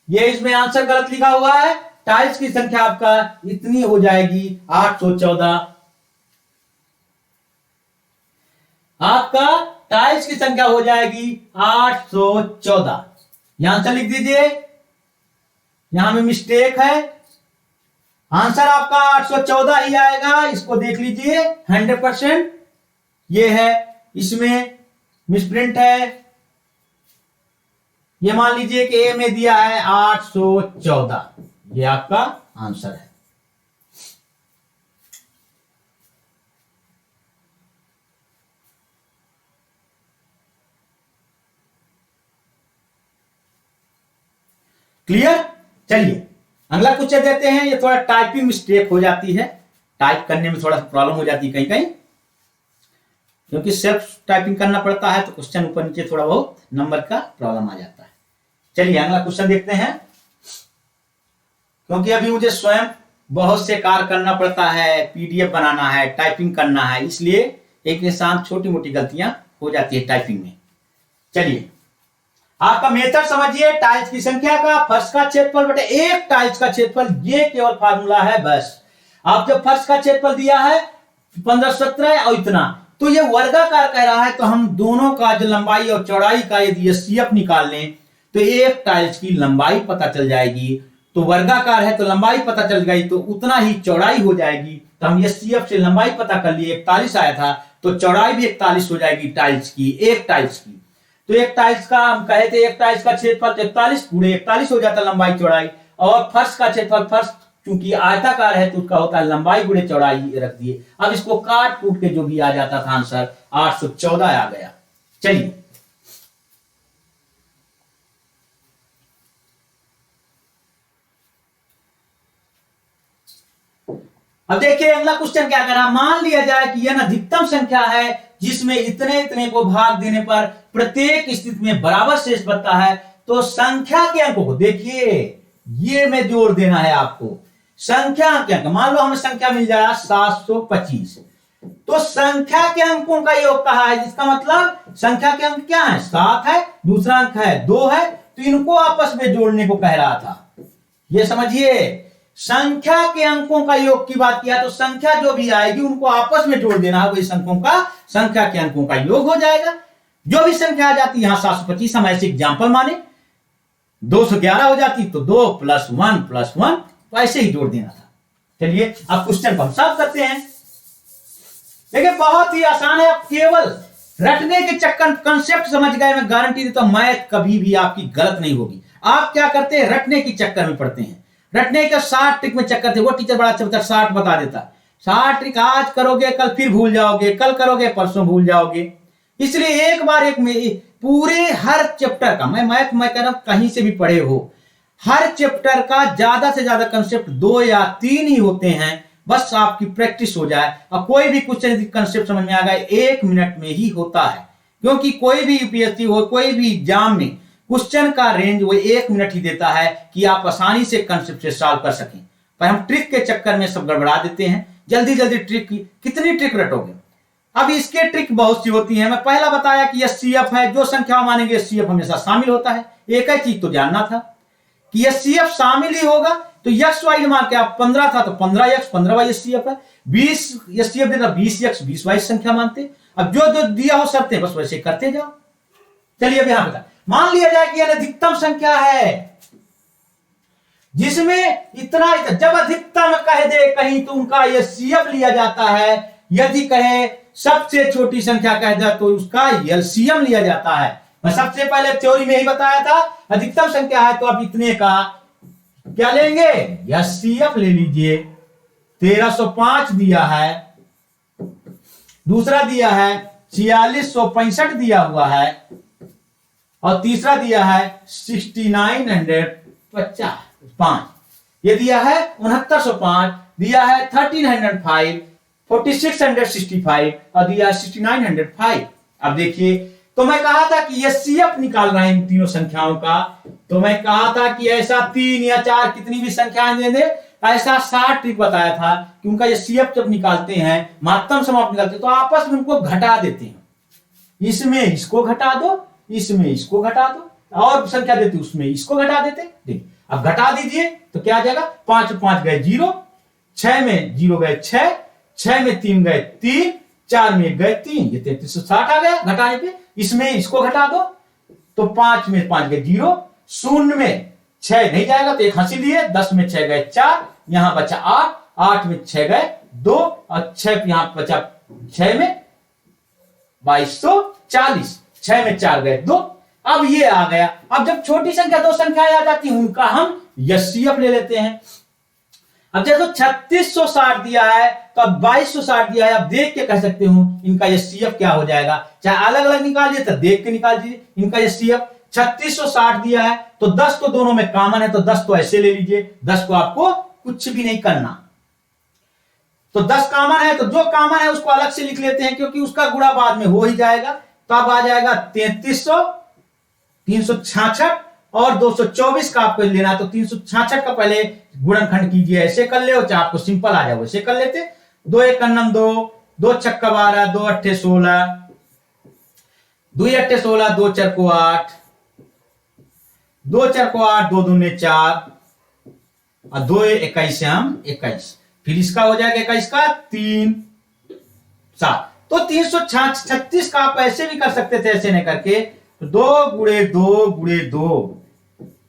ये इसमें आंसर गलत लिखा हुआ है, टाइल्स की संख्या आपका इतनी हो जाएगी 814, आपका टाइल्स की संख्या हो जाएगी 814। यहां आंसर लिख दीजिए, यहां में मिस्टेक है, आंसर आपका 814 ही आएगा। इसको देख लीजिए 100%। ये है, इसमें मिसप्रिंट है। ये मान लीजिए कि ए में दिया है 814, ये आपका आंसर है। क्लियर? चलिए अगला क्वेश्चन देते हैं। ये थोड़ा टाइपिंग मिस्टेक हो जाती है, टाइप करने में थोड़ा सा प्रॉब्लम हो जाती है कहीं कहीं, क्योंकि सेल्फ टाइपिंग करना पड़ता है तो क्वेश्चन ऊपर नीचे थोड़ा बहुत नंबर का प्रॉब्लम आ जाता है। चलिए अगला क्वेश्चन देखते हैं। क्योंकि अभी मुझे स्वयं बहुत से कार्य करना पड़ता है, पीडीएफ बनाना है, टाइपिंग करना है, इसलिए एक इंसान छोटी मोटी गलतियां हो जाती है टाइपिंग में। चलिए आपका मेथड समझिए। टाइल्स की संख्या का फर्श का क्षेत्रफल बटे एक टाइल्स का क्षेत्रफल, ये केवल फार्मूला है बस। आप जब फर्श का क्षेत्रफल दिया है 1517 और इतना, तो ये वर्गाकार कह रहा है, तो हम दोनों का जो लंबाई और चौड़ाई का यदि एचसीएफ निकाल लें तो एक टाइल्स की लंबाई पता चल जाएगी। तो वर्गाकार है तो लंबाई पता चल गई, तो उतना ही चौड़ाई हो जाएगी। तो हम एचसीएफ से लंबाई पता कर लिए, 41 आया था, तो चौड़ाई भी 41 हो जाएगी टाइल्स की, एक टाइल्स की। तो एक टाइल्स का हम कहे थे, एक टाइल्स का क्षेत्रफल 41 गुणे 41 हो जाता लंबाई चौड़ाई, और फर्श का क्षेत्रफल, फर्श चूंकि आयताकार है तो उसका होता है लंबाई गुणे चौड़ाई रख दिए। अब इसको काट कूट के जो भी आ जाता था आंसर 814 आ गया। चलिए अब देखिए अगला क्वेश्चन क्या करा। मान लिया जाए कि यह अधिकतम संख्या है जिसमें इतने इतने को भाग देने पर प्रत्येक स्थिति में बराबर शेष बनता है। तो संख्या के अंकों को देखिए, ये में जोड़ देना है आपको। संख्या के अंक, मान लो हमें संख्या मिल जाए 725, तो संख्या के अंकों का योग कहा है, जिसका मतलब संख्या के अंक क्या है, 7 है, दूसरा अंक है 2 है, तो इनको आपस में जोड़ने को कह रहा था। ये समझिए, संख्या के अंकों का योग की बात किया तो संख्या जो भी आएगी उनको आपस में जोड़ देना है, वही संख्या के अंकों का योग हो जाएगा। जो भी संख्या आ जाती, यहां 725 हम ऐसे एग्जाम्पल माने, 211 हो जाती तो 2 + 1 + 1, तो ऐसे ही जोड़ देना था। चलिए अब क्वेश्चन को हम सॉल्व करते हैं। देखिए बहुत ही आसान है, आप केवल रटने के चक्कर कंसेप्ट समझ गए, मैं गारंटी देता हूं मैथ कभी भी आपकी गलत नहीं होगी। आप क्या करते हैं, रटने के चक्कर में पढ़ते हैं, रटने का 60 ट्रिक में चक्कर थे। वो टीचर बड़ा अच्छा बता 60 बता देता, 60 ट्रिक आज करोगे कल फिर भूल जाओगे, कल करोगे परसों भूल जाओगे। इसलिए एक बार एक में पूरे हर चैप्टर का, मैं कह रहा हूं कहीं से भी पढ़े हो, हर चैप्टर का ज्यादा से ज्यादा कंसेप्ट 2 या 3 ही होते हैं, बस आपकी प्रैक्टिस हो जाए। और कोई भी क्वेश्चन यदि कंसेप्ट समझ में आ गया 1 मिनट में ही होता है, क्योंकि कोई भी यूपीएससी हो, कोई भी एग्जाम में क्वेश्चन का रेंज वो 1 मिनट ही देता है कि आप आसानी से कंसेप्ट से सॉल्व कर सकें। पर हम ट्रिक के चक्कर में सब गड़बड़ा देते हैं, जल्दी जल्दी ट्रिक की, कितनी ट्रिक रटोगे। अब इसके ट्रिक बहुत सी होती हैं। मैं पहला बताया कि एचसीएफ है, जो संख्या मानेंगे एचसीएफ हमेशा शामिल होता है। एक ही चीज तो जानना था कि एचसीएफ शामिल ही होगा, तो एक्स वाई मान के आप 15 था तो 15x 15y एचसीएफ है, 20 एचसीएफ देता 20x 20y संख्या मानते। अब जो जो दिया हो शर्तें बस वैसे करते जाओ। चलिए अब यहां बता, मान लिया जाए कि यह अधिकतम संख्या है जिसमें इतना, जब अधिकतम कह दे कहीं तो उनका एचसीएफ लिया जाता है, यदि कहे सबसे छोटी संख्या कह दे तो उसका एलसीएम लिया जाता है। मैं सबसे पहले थ्योरी में ही बताया था, अधिकतम संख्या है तो आप इतने का क्या लेंगे, एचसीएफ ले लीजिए। 1305 दिया है, दूसरा दिया है 4665 दिया हुआ है, और तीसरा दिया है 6905, ये दिया है 6905, दिया है 1305, 4665 और दिया है 6905। अब देखिए, तो मैं कहा था कि एचसीएफ निकाल रहे हैं इन तीनों संख्याओं का, तो मैं कहा था कि ऐसा 3 या 4 कितनी भी संख्याएं दे दे, ऐसा 60 ट्रिक बताया था कि उनका एचसीएफ जब निकालते हैं, महत्तम समाप्त निकालते हैं, तो आपस में उनको घटा देते हैं। इसमें इसको घटा दो, इसमें इसको घटा दो, और संख्या देते उसमें इसको घटा देते। देखिए अब घटा दीजिए तो क्या आ जाएगा, 5 5 गए 0, 6 में 0 गए 6, 6 में 3 गए 3, 4 में 1 गए 3, ये 3360 आ गया घटाने पे। इसमें इसको घटा दो तो 5 में 5 गए 0, शून्य में 6 नहीं जाएगा तो एक हंसी दिए, 10 में 6 गए 4, यहां बचा 8, 8 में 6 गए 2 और 6 यहां बचा 6 में 2240, 6 में 4 गए 2। अब ये आ गया। अब जब छोटी संख्या दो संख्याएं आ जाती हैं उनका हम एचसीएफ ले लेते हैं। अब जैसे 3660 दिया है तो अब 2260 दिया है, अब देख के कह सकते हो इनका एचसीएफ क्या हो जाएगा। चाहे अलग अलग निकालिए तो देख के निकाल दीजिए इनका एचसीएफ। 3660 दिया है तो 10 तो दोनों में कॉमन है तो 10 तो ऐसे ले लीजिए, 10 को आपको कुछ भी नहीं करना। तो 10 कॉमन है तो जो कॉमन है उसको अलग से लिख लेते हैं क्योंकि उसका गुणा बाद में हो ही जाएगा। तो अब आ जाएगा 3300, 366 और 224 का आपको लेना है तो 366 का पहले गुणनखंड कीजिए, ऐसे कर ले, और चाहे आपको सिंपल आ जाए वैसे कर लेते। 2 एक 2, 2 छक्का 12, 2 अट्ठे 16, 2 अट्ठे 16, 2 चार को 8, 2 चार को 8, 2 दूने 4 और 2 21 से हम 21, फिर इसका हो जाएगा 21 का 3 7। तो 336 का आप ऐसे भी कर सकते थे, ऐसे नहीं करके 2 गुणे 2 गुणे 2,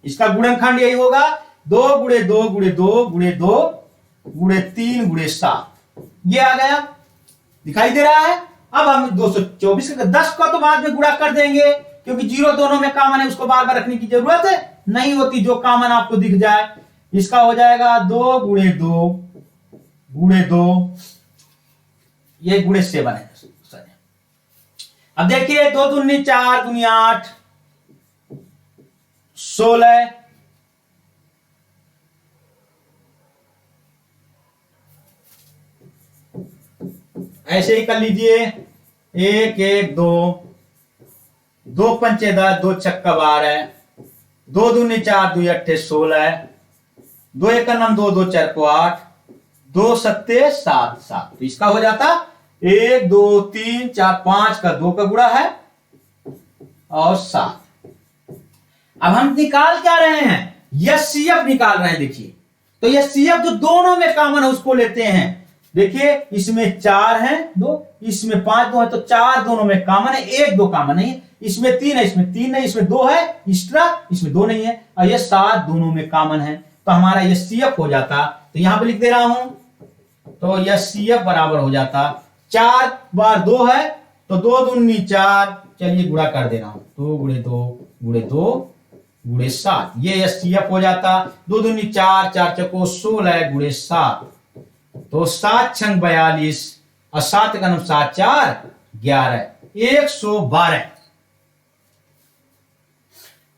इसका गुणनखंड यही होगा 2 गुणे 2 गुणे 2 गुणे 2 गुणे 3 गुणे 7, ये आ गया, दिखाई दे रहा है। अब हम 224 का 10 का तो बाद में गुणा कर देंगे क्योंकि 0 दोनों में कॉमन है, उसको बार बार रखने की जरूरत है नहीं होती, जो कॉमन आपको दिख जाए। इसका हो जाएगा 2 गुणे 2 गुणे 2, ये गुणे 7 है। अब देखिए 2 दूनी 4 दूनी 8, 16, ऐसे ही कर लीजिए 1 1 2, 2 पंचे 10, 2 छक्का 12, 2 दूनी 4, 2 अट्ठे 16, 2 एक 2, 2 चार को 8, 2 सत्ते 7 7। तो इसका हो जाता 1 2 3 4 5 का 2 का गुणा है और 7। अब हम निकाल क्या रहे हैं, एचसीएफ निकाल रहे हैं। देखिए तो एचसीएफ जो दोनों में कॉमन है उसको लेते हैं। देखिए इसमें 4 है 2, इसमें 5 2 है तो 4 दोनों में कॉमन है, 1 2 कॉमन नहीं है, इसमें 3 है, इसमें 3 नहीं, इसमें 2 है एक्स्ट्रा, इसमें 2 नहीं है, और ये 7 दोनों में कॉमन है तो हमारा एचसीएफ हो जाता। तो यहां पे लिख दे रहा हूं, तो एचसीएफ बराबर हो जाता 4 बार 2 है तो 2 दूनी 4, चलिए गुणा कर दे रहा हूं, 2 गुणे 2 गुणे 2 गुणे 7, ये एचसीएफ हो जाता। 2 दूनी 4, 4 चको 16 गुणे 7, तो 7 छंग 42 और 7 का 7 4 11, 112।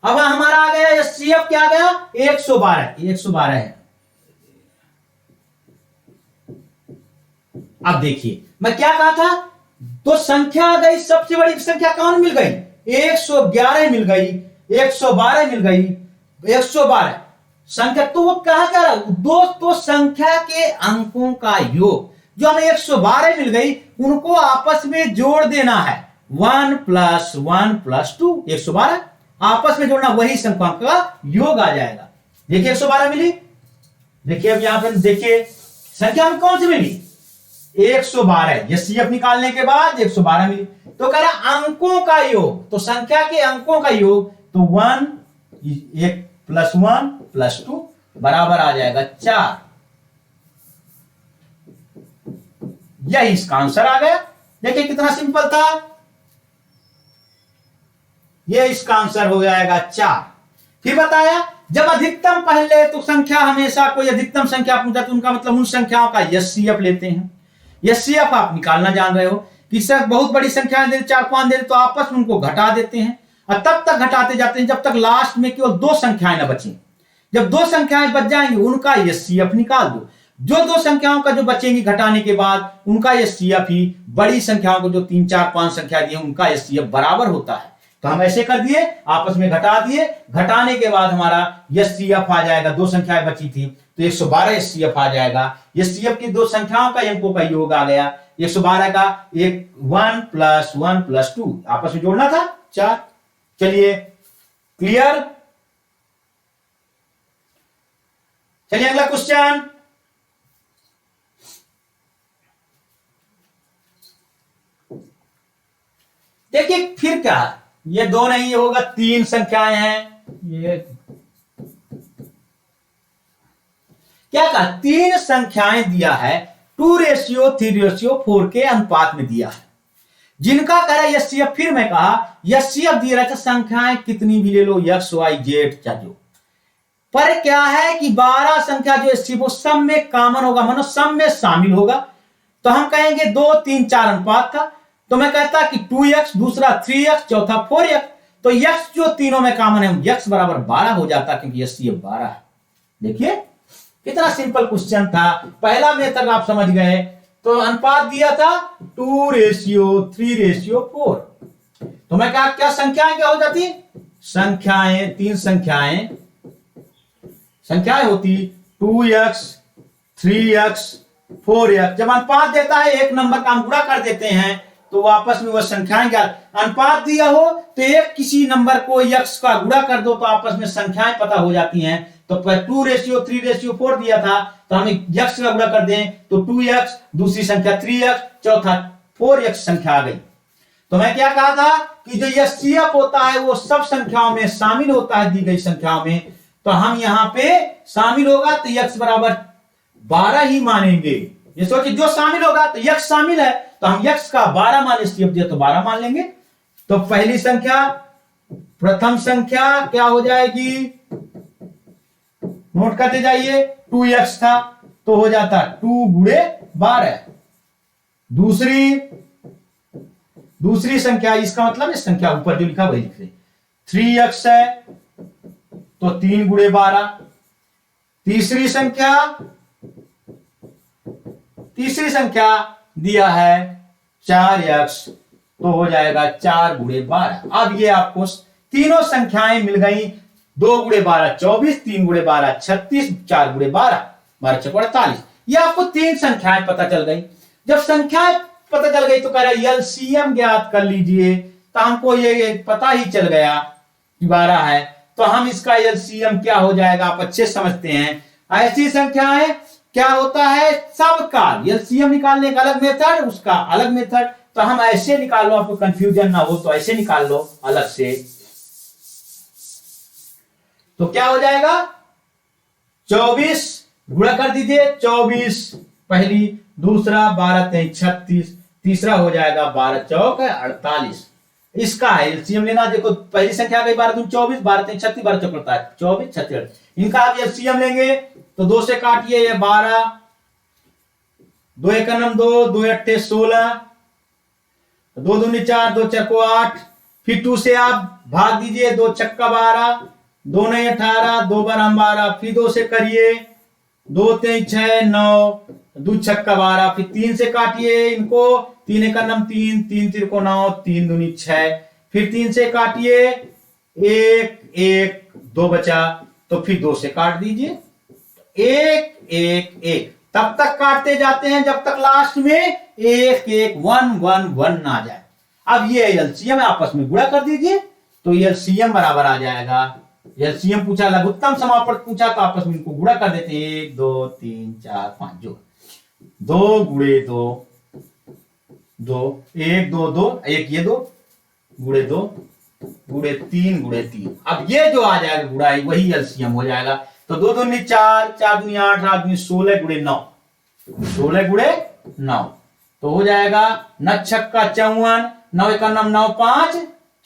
अब हमारा आ गया एचसीएफ, क्या आ गया 112 है। अब देखिए मैं क्या कहा था, तो संख्या आ गई, सबसे बड़ी संख्या कौन मिल गई, 111 मिल गई, 112 मिल गई, 112 संख्या। तो वो कहा क्या रहा दोस्तों, संख्या के अंकों का योग, जो हमें 112 मिल गई उनको आपस में जोड़ देना है, 1 + 1 + 2, 112 आपस में जोड़ना, वही संख्या का योग आ जाएगा। देखिए 112 मिली। देखिए अब यहां पर देखिए संख्या में कौन सी मिली, 112, एचसीएफ निकालने के बाद 112 मिली। तो कह रहा अंकों का योग, तो संख्या के अंकों का योग, तो 1 + 1 + 2 बराबर आ जाएगा 4। यही इसका आंसर आ गया। देखिए कितना सिंपल था, यह इसका आंसर हो जाएगा 4। फिर बताया जब अधिकतम पहले, तो संख्या हमेशा कोई अधिकतम संख्या पूछा तो उनका मतलब उन संख्याओं का एचसीएफ लेते हैं। एचसीएफ आप निकालना जान रहे हो कि सर बहुत बड़ी संख्या दे 4 5 दे तो आपस में उनको घटा देते हैं और तब तक घटाते जाते हैं जब तक लास्ट में केवल 2 संख्याएं ना बचें। जब 2 संख्याएं बच जाएंगी उनका एचसीएफ निकाल दो। जो 2 संख्याओं का जो बचेंगी घटाने के बाद उनका एचसीएफ ही बड़ी संख्याओं को जो 3 4 5 संख्या दी है उनका एचसीएफ बराबर होता है। तो हम ऐसे कर दिए, आपस में घटा दिए, घटाने के बाद हमारा एचसीएफ आ जाएगा। 2 संख्याएं बची थी तो 112 एचसीएफ आ जाएगा। एचसीएफ की 2 संख्याओं का अंकों का योग आ गया 112 का, 1 + 1 + 2 आपस में जोड़ना था 4। चलिए क्लियर। चलिए अगला क्वेश्चन, देखिए फिर क्या, ये 2 नहीं होगा, 3 संख्याएं हैं, ये क्या कहा, तीन संख्याएं दिया है 2:3:4 के अनुपात में दिया है, जिनका कह रहा है एचसीएफ। फिर मैं कहा एचसीएफ दिया रहता संख्याएं कितनी भी ले लो, एक्स वाई जेड चाहिए, पर क्या है कि 12 संख्या जो एचसीएफ वो सब में कॉमन होगा, मानो सब में शामिल होगा। तो हम कहेंगे 2, 3, 4 अनुपात था, तो मैं कहता कि 2x, दूसरा 3x, चौथा 4x, तो x जो तीनों में कॉमन है x बराबर 12 हो जाता, क्योंकि एचसीएफ 12 है। देखिए कितना सिंपल क्वेश्चन था। पहला मेथड आप समझ गए, तो अनुपात दिया था 2:3:4। तो मैं कहा क्या संख्याएं क्या हो जाती, संख्याएं तीन संख्याएं होती 2x, 3x, 4x। जब अनुपात देता है एक नंबर का हम गुणा कर देते हैं तो वापस में वो संख्याएं क्या, अनुपात दिया हो तो एक किसी नंबर को x का गुणा कर दो तो आपस में संख्याएं पता हो जाती हैं। तो 2:3:4 दिया था, तो हम x का गुणा कर दें तो 2x, दूसरी संख्या 3x, चौथा 4x संख्या आ गई। तो मैं क्या कहा था कि जो एचसीएफ होता है वो सब संख्याओं में शामिल होता है दी गई संख्याओं में, तो हम यहां पे शामिल होगा तो x बराबर 12 ही मानेंगे। ये सोचिए जो शामिल होगा तो x शामिल है तो हम x का 12 मान, एचसीएफ दिया तो 12 मान लेंगे। तो पहली संख्या, प्रथम संख्या क्या हो जाएगी, नोट करते जाइए, 2x था तो हो जाता 2×12। दूसरी संख्या, इसका मतलब इस संख्या ऊपर जो लिखा वही लिख रहे, 3x है तो 3×12। तीसरी संख्या दिया है 4x तो हो जाएगा 4×12। अब ये आपको तीनों संख्याएं मिल गई, 2×12 24, 3×12 36, 4×12 12×4 ये आपको तीन संख्याएं पता चल गई। जब संख्याएं पता चल गई तो कह रहा एलसीएम ज्ञात कर लीजिए, तो हमको ये पता ही चल गया कि 12 है, तो हम इसका एलसीएम क्या हो जाएगा आप अच्छे समझते हैं। ऐसी संख्याएं क्या होता है, सबका एलसीएम निकालने का अलग मेथड, उसका अलग मेथड, तो हम ऐसे निकाल लो, आपको कंफ्यूजन ना हो तो ऐसे निकाल लो अलग से। तो क्या हो जाएगा 24 गुणा कर दीजिए, 24 पहली, दूसरा 12×3 36, तीसरा हो जाएगा 12×4 48। इसका है एलसीएम लेना। देखो पहली संख्या गई 12×2 24, 12×3 36, 12×4 48, 24 36। इनका आप एलसीएम लेंगे तो 2 से काटिए, ये 12, 2×1 2, 2×8 16, 2×2 4, 2×4 8, फिर 2 से आप भाग दीजिए, 2×6 12, 2×9 18, 2×12 12, फिर 2 से करिए, 2×3 6 9, 2×6 12, फिर 3 से काटिए इनको, 3×1 3, 3×3 9, 3×2 6, फिर 3 से काटिए, 1 1 2 बचा, तो फिर 2 से काट दीजिए, 1 1 1, तब तक काटते जाते हैं जब तक लास्ट में 1 1 1 1 1 ना आ जाए। अब ये एलसीएम आपस में गुणा कर दीजिए तो एलसीएम बराबर आ जाएगा। एलसीएम पूछा, लघुत्तम समापवर्त पूछा तो आपस में इनको गुणा कर देते, 1 2 3 4 5, जो 2×2 2 1 2 2 1, ये 2 ×2 ×3 अब ये जो आ जाएगा गुणा वही एलसीएम हो जाएगा। तो 2×2 4, 4×2 8, 8×2 16 × 9, 16 × 9 तो हो जाएगा 9×6 54, 9×1 9 5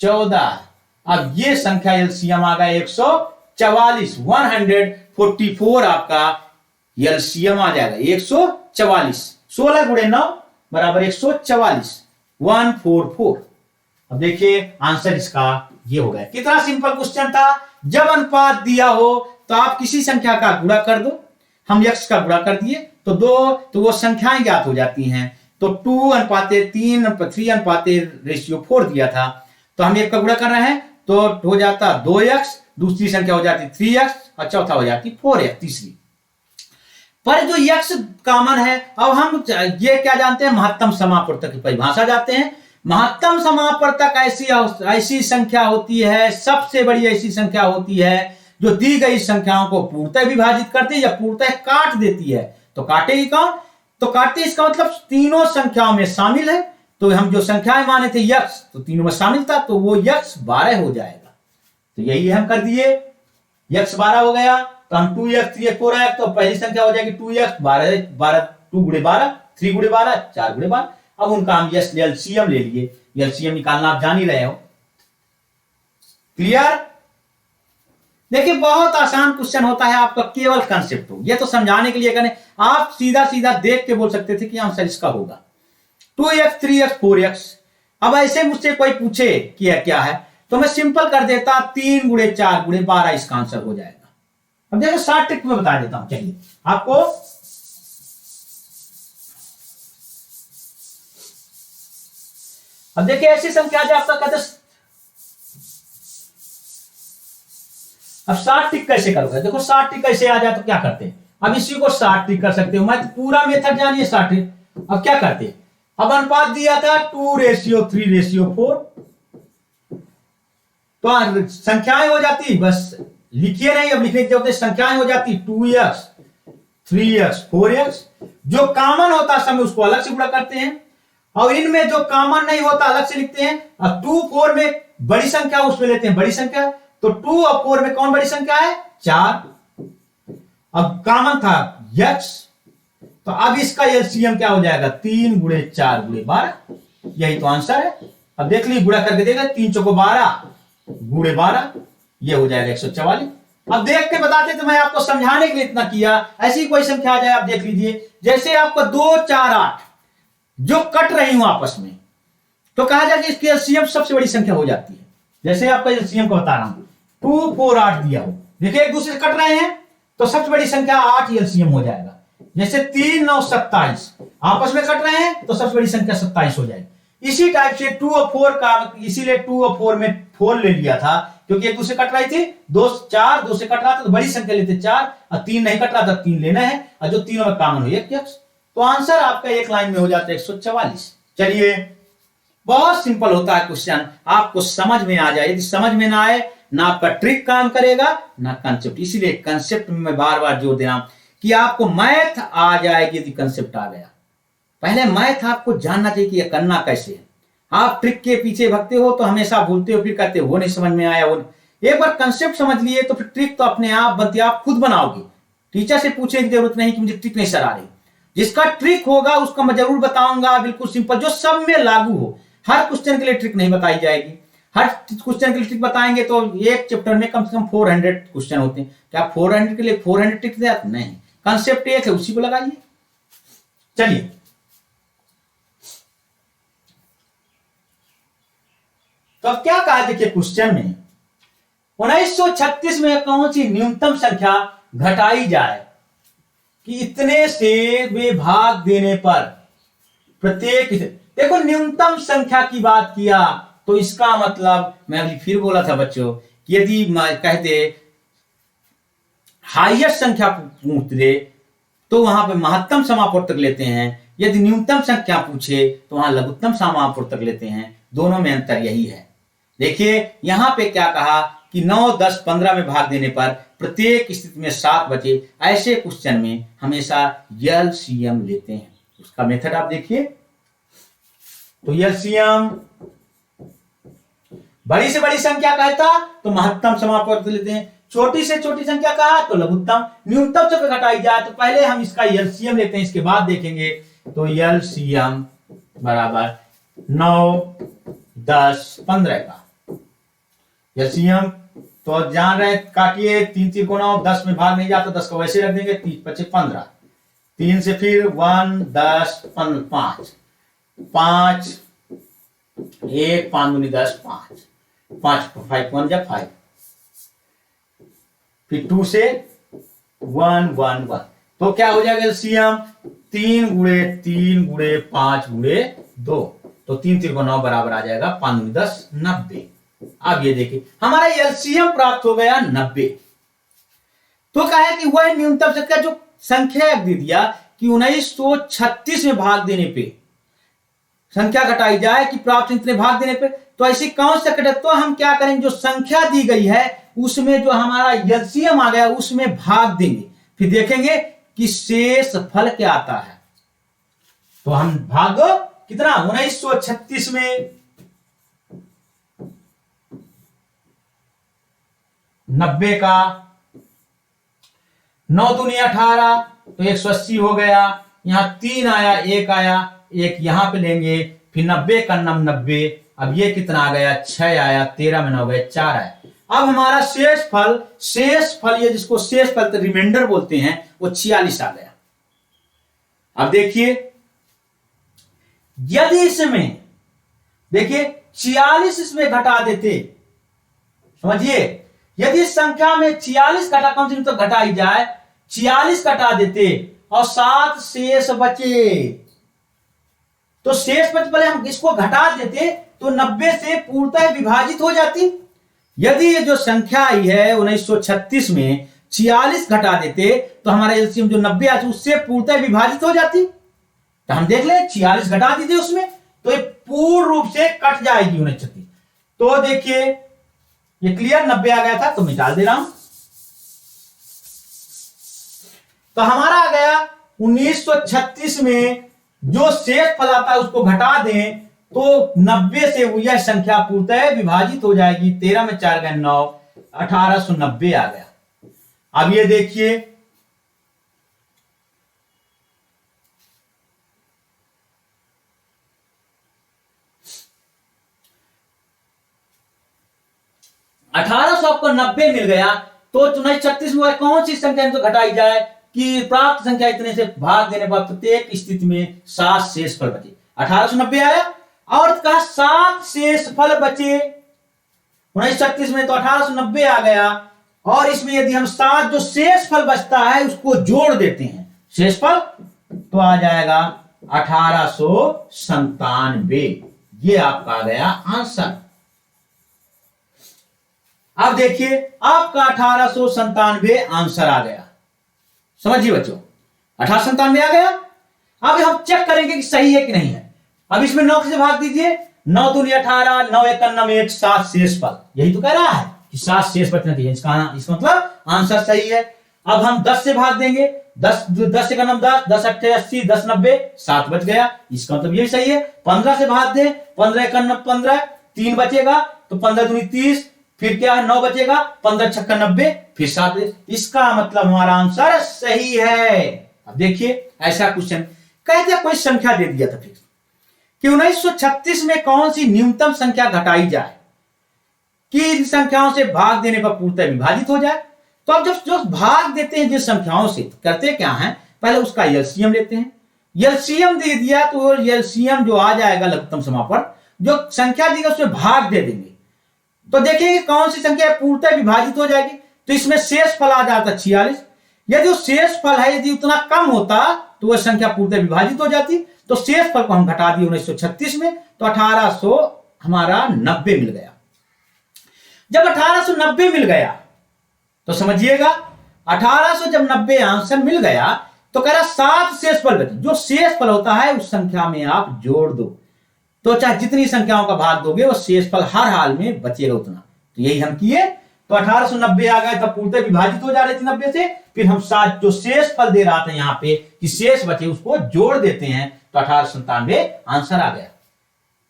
14। अब ये संख्या एलसीएम आ गया 144, 144 आपका एलसीएम आ जाएगा 144। 16×9 बराबर 144, 144। अब देखिए आंसर इसका ये हो गया। कितना सिंपल क्वेश्चन था। जब अनुपात दिया हो तो आप किसी संख्या का गुणा कर दो, हम x का गुणा कर दिए तो तो वो संख्याएं ज्ञात हो जाती हैं। तो 3:4 दिया था, तो हम एक का गुणा कर रहे हैं तो हो जाता 2x, दूसरी संख्या हो जाती 3x और चौथा हो जाती 4x तीसरी। पर जो x कॉमन है, अब हम ये क्या जानते हैं, महत्तम समापवर्तक की परिभाषा जानते हैं। महत्तम समापवर्तक ऐसी संख्या होती है, सबसे बड़ी ऐसी संख्या होती है जो दी गई संख्याओं को पूर्णतः विभाजित करती है या पूर्णतः काट देती है। तो काटेगी कौन, तो काटते इसका मतलब तीनों संख्याओं में शामिल है। तो हम जो संख्याएं माने थे x, तो तीनों में शामिल था, तो वो x 12 हो जाएगा। तो यही हम कर दिए, x 12 हो गया। तो हम 2x 3x 4x, तो पहली संख्या हो जाएगी 2x, 12 12 2 गुणे 12, 3 गुणे 12, 4 गुणे 12। अब उनका हम एलसीएम ले लिए, एलसीएम निकालना आप जान ही रहे हो। क्लियर? देखिए बहुत आसान क्वेश्चन होता है आपका, केवल कंसेप्ट हो, ये तो समझाने के लिए करें, आप सीधा सीधा देख के बोल सकते थे कि आंसर इसका होगा 2x 3x 4x। अब ऐसे मुझसे कोई पूछे कि क्या है, तो मैं सिंपल कर देता 3 गुणे 4 गुणे 12 इसका आंसर हो जाएगा। अब देखो 60 ट्रिक में बता देता हूं, चलिए आपको। अब देखिए ऐसी संख्या जो आपका कहते, अब 60 टिक कैसे करोगे? देखो 60 टिक कैसे आ जाए तो क्या करते हैं, अब इसी को 60 टिक कर सकते हो, मैं पूरा मेथड जानिए 60 टिक। अब क्या करते हैं, अब अनुपात दिया था 2:3:4, तो संख्याएं हो जाती, बस लिखिए नहीं, अब लिखने की जरूरत है, संख्याएं हो जाती 2x 3x 4x। जो कॉमन होता है समय उसको अलग से गुणा करते हैं, और इनमें जो कॉमन नहीं होता अलग से लिखते हैं। अब 2 4 में बड़ी संख्या उसमें लेते हैं बड़ी संख्या, तो 2 और 4 में कौन बड़ी संख्या है? 4। अब कॉमन था x, तो अब इसका एलसीएम क्या हो जाएगा? 3 गुणे 4 गुणे 12, यही तो आंसर है। अब देख लीजिए, गुणा करके देखा, 3 चौको 12 गुणे 12, ये हो जाएगा 144। अब देख के बताते तो मैं आपको समझाने के लिए इतना किया, ऐसी कोई संख्या आ जाए आप देख लीजिए, जैसे आपको 2 4 8 जो कट रही हूं आपस में, तो कहा जाए कि इसकी एलसीएम सबसे बड़ी संख्या हो जाती है। जैसे आपका एलसीएम को बता रहा हूं, 2 4 8 दिया हो, देखिए एक दूसरे से कट रहे हैं, तो सबसे बड़ी संख्या 8 एलसीएम हो जाएगा। जैसे 3 9 27 आपस में कट रहे हैं, तो सबसे बड़ी संख्या 27 हो जाएगी। इसी टाइप से 2 और 4 का, इसीलिए 2 और 4 में 4 ले लिया था, क्योंकि एक दूसरे कट रही थी, 2 4 2 से कट रहा था तो बड़ी संख्या लेते 4, और 3 नहीं कट रहा था 3 लेना है, और जो तीनों में कॉमन हुई x, तो आंसर आपका एक लाइन में हो जाता है 144। चलिए बहुत सिंपल होता है क्वेश्चन, आपको समझ में आ जाए। यदि समझ में ना आए, ना आपका ट्रिक काम करेगा ना कंसेप्ट, इसीलिए कंसेप्ट में मैं बार बार जोर दे रहा हूं कि आपको मैथ आ जाएगी यदि कंसेप्ट आ गया। पहले मैथ आपको जानना चाहिए कि यह करना कैसे है। आप ट्रिक के पीछे भगते हो तो हमेशा भूलते हो, फिर कहते हो वो नहीं समझ में आया, वो एक बार कंसेप्ट समझ लिए तो फिर ट्रिक तो अपने आप बनती है, आप खुद बनाओगे। टीचर से पूछने की जरूरत नहीं कि मुझे ट्रिक नहीं सर आ रही, जिसका ट्रिक होगा उसका मैं जरूर बताऊंगा, बिल्कुल सिंपल, जो सब में लागू हो। हर क्वेश्चन के लिए ट्रिक नहीं बताई जाएगी, हर क्वेश्चन के लिए ट्रिक बताएंगे तो एक चैप्टर में कम से कम 400 क्वेश्चन होते हैं, क्या 400 के लिए 400 ट्रिक नहीं, कंसेप्ट एक है उसी को लगाइए। चलिए तो अब क्या कहा, देखिए क्वेश्चन में 1936 में कौन सी न्यूनतम संख्या घटाई जाए कि इतने से वे भाग देने पर प्रत्येक, देखो न्यूनतम संख्या की बात किया तो इसका मतलब, मैं अभी फिर बोला था बच्चों कि यदि कहते हाईएस्ट संख्या पूछते तो वहां पे महत्तम समापूर्तक लेते हैं, यदि न्यूनतम संख्या पूछे तो वहां लघुत्तम समापूर्तक लेते हैं, दोनों में अंतर यही है। देखिए यहां पे क्या कहा कि 9 10 15 में भाग देने पर प्रत्येक स्थिति में 7 बचे, ऐसे क्वेश्चन में हमेशा एलसीएम लेते हैं। उसका मेथड आप देखिए, तो एलसीएम बड़ी से बड़ी संख्या कहता तो महत्तम समापूर्तक लेते हैं, छोटी से छोटी संख्या कहा तो लघुत्तम, न्यूनतम से घटाई जाए तो पहले हम इसका एलसीएम लेते हैं, इसके बाद देखेंगे। तो एलसीएम बराबर 9 10 15 का एलसीएम तो जान रहे, काटिए 3 3 को 9, 10 में भाग नहीं जाता, 10 को वैसे रख देंगे, 30 25 15, 3 से फिर 1 10 5 5 1 5 दूनी 10 5 5 5 1 जा 5, फिर 2 से 1 1 1, तो क्या हो जाएगा एलसीएम 3 गुणे 3 गुणे 5 गुणे 2, तो 3 3 को 9 बराबर आ जाएगा 5 दूनी 10 90। अब ये देखिए हमारा एलसीएम प्राप्त हो गया 90। तो कहा है कि वह न्यूनतम संख्या, जो संख्या दे दिया कि 1936 में भाग देने पे संख्या घटाई जाए कि प्राप्त इतने भाग देने पे, तो ऐसी कौन सा कटे, तो हम क्या करेंगे, जो संख्या दी गई है उसमें जो हमारा एलसीएम आ गया उसमें भाग देंगे, फिर देखेंगे कि शेष फल क्या आता है। तो हम भाग कितना 1936 में 90 का, 9 दूनी 18 तो 180 हो गया। यहाँ 3 आया, 1 आया, 1 यहाँ पे लेंगे, फिर 90 का 90, अब ये कितना आ गया, 6 आया, 13 में 9 गए, 4 आया। अब हमारा शेष फल ये जिसको शेष फल रिमाइंडर बोलते हैं वो 46 आ गया। अब देखिए, यदि इसमें देखिए 46 इसमें घटा देते, समझिए, यदि इस संख्या में 46 घटा, कम से कम तो घटा ही जाए, 46 घटा देते और 7 शेष बचे, तो शेष बचे, पहले हम इसको घटा देते तो 90 से पूर्णतः विभाजित हो जाती। यदि ये जो संख्या आई है 1936 में 46 घटा देते तो हमारा एलसीएम जो 90 आती उससे पूर्णतः विभाजित हो जाती। तो हम देख लें, 46 घटा दीजिए उसमें, तो ये पूर्ण रूप से कट जाएगी 1936। तो देखिए ये क्लियर, 90 आ गया था तो मिटा दे रहा हूं। तो हमारा आ गया 1936 में जो शेष फल आता है उसको घटा दें तो 90 से यह संख्या पूर्णतः विभाजित हो जाएगी। 13 में 4 गए 9, 1890 आ गया। अब ये देखिए, आपको 90 मिल गया तो 1936 में कौन सी संख्या तो घटाई जाए कि प्राप्त संख्या इतने से भाग देने पर प्रत्येक स्थिति में 7 शेष फल बचे। 1890 आया और कहा 7 शेष फल बचे 1936 में, तो 1890 आ गया। और इसमें यदि हम 7 जो शेष फल बचता है उसको जोड़ देते हैं शेष फल, तो आ जाएगा 1897। ये आपका आ गया आंसर। अब देखिए आपका 1897 आंसर आ गया। समझिए बच्चों, 1897 आ गया। अब हम चेक करेंगे कि सही है कि नहीं है। अब इसमें 9 से भाग दीजिए, 9 दूनी 18, 9 एक 1 7 शेष फल, यही तो कह रहा है कि 7 शेष बचना चाहिए। इसका मतलब आंसर सही है। अब हम 10 से भाग देंगे, 10 10 का 10, 10 8 80, 10 90, 7 बच गया, इसका मतलब ये सही है। 15 से भाग दें, 15 1 15, 3 बचेगा, तो 15 दूनी 30, फिर क्या है 9 बचेगा, 15 6 90, फिर 7, इसका मतलब हमारा आंसर सही है। अब देखिए ऐसा क्वेश्चन कहते कोई संख्या दे दिया था फिर कि 1936 में कौन सी न्यूनतम संख्या घटाई जाए कि इन संख्याओं से भाग देने पर पूर्णतः विभाजित हो जाए। तो अब जब जो भाग देते हैं जिस संख्याओं से, तो करते क्या है, पहले उसका एलसीएम लेते हैं। एलसीएम दे दिया तो एलसीएम जो आ जाएगा लघुत्तम समापन, जो संख्या दी उसमें भाग दे देंगे, तो देखेंगे कौन सी संख्या पूर्णतः विभाजित हो जाएगी। तो इसमें शेष फल आ जाता 46। यदि वो शेष फल है यदि उतना कम होता तो वह संख्या पूर्णतः विभाजित हो जाती। तो शेष फल को हम घटा दिए 1936 में, तो 1800 हमारा 90 मिल गया। जब 1890 मिल गया तो समझिएगा 1800 जब 90 आंसर मिल गया तो कह रहा 7 शेष फल बचे। जो शेष फल होता है उस संख्या में आप जोड़ दो, तो चाहे जितनी संख्याओं का भाग दोगे वो शेष फल हर हाल में बचेगा उतना। तो यही हम किए। तो 1890 आ गए, तब पूर्णतः विभाजित हो जा रहे थे 90 से। फिर हम 7 जो शेष फल दे रहा था यहाँ पे कि शेष बचे उसको जोड़ देते हैं, तो 1897 आंसर आ गया।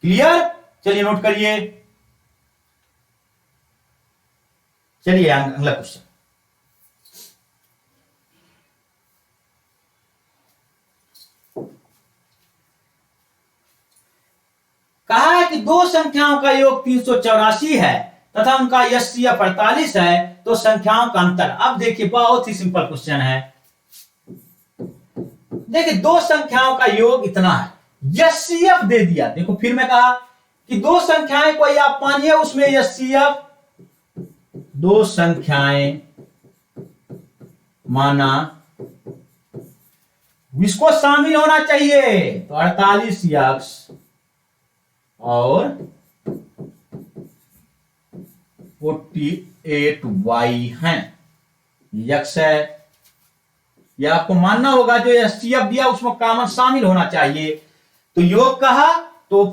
क्लियर? चलिए नोट करिए। चलिए अगला क्वेश्चन। कहा है कि दो संख्याओं का योग 384 है तथा उनका यस्या 48 है, तो संख्याओं का अंतर। अब देखिए बहुत ही सिंपल क्वेश्चन है। देखिए दो संख्याओं का योग इतना है, यस्यफ दे दिया। देखो फिर मैं कहा कि दो संख्याएं कोई आप मानिए उसमें यस्यफ, दो संख्याएं माना, इसको शामिल होना चाहिए। तो 48 यक्स और 48y हैं, यक्स है। यह आपको मानना होगा, जो एसटीएफ दिया उसमें कॉमन शामिल होना चाहिए। तो योग कहा तो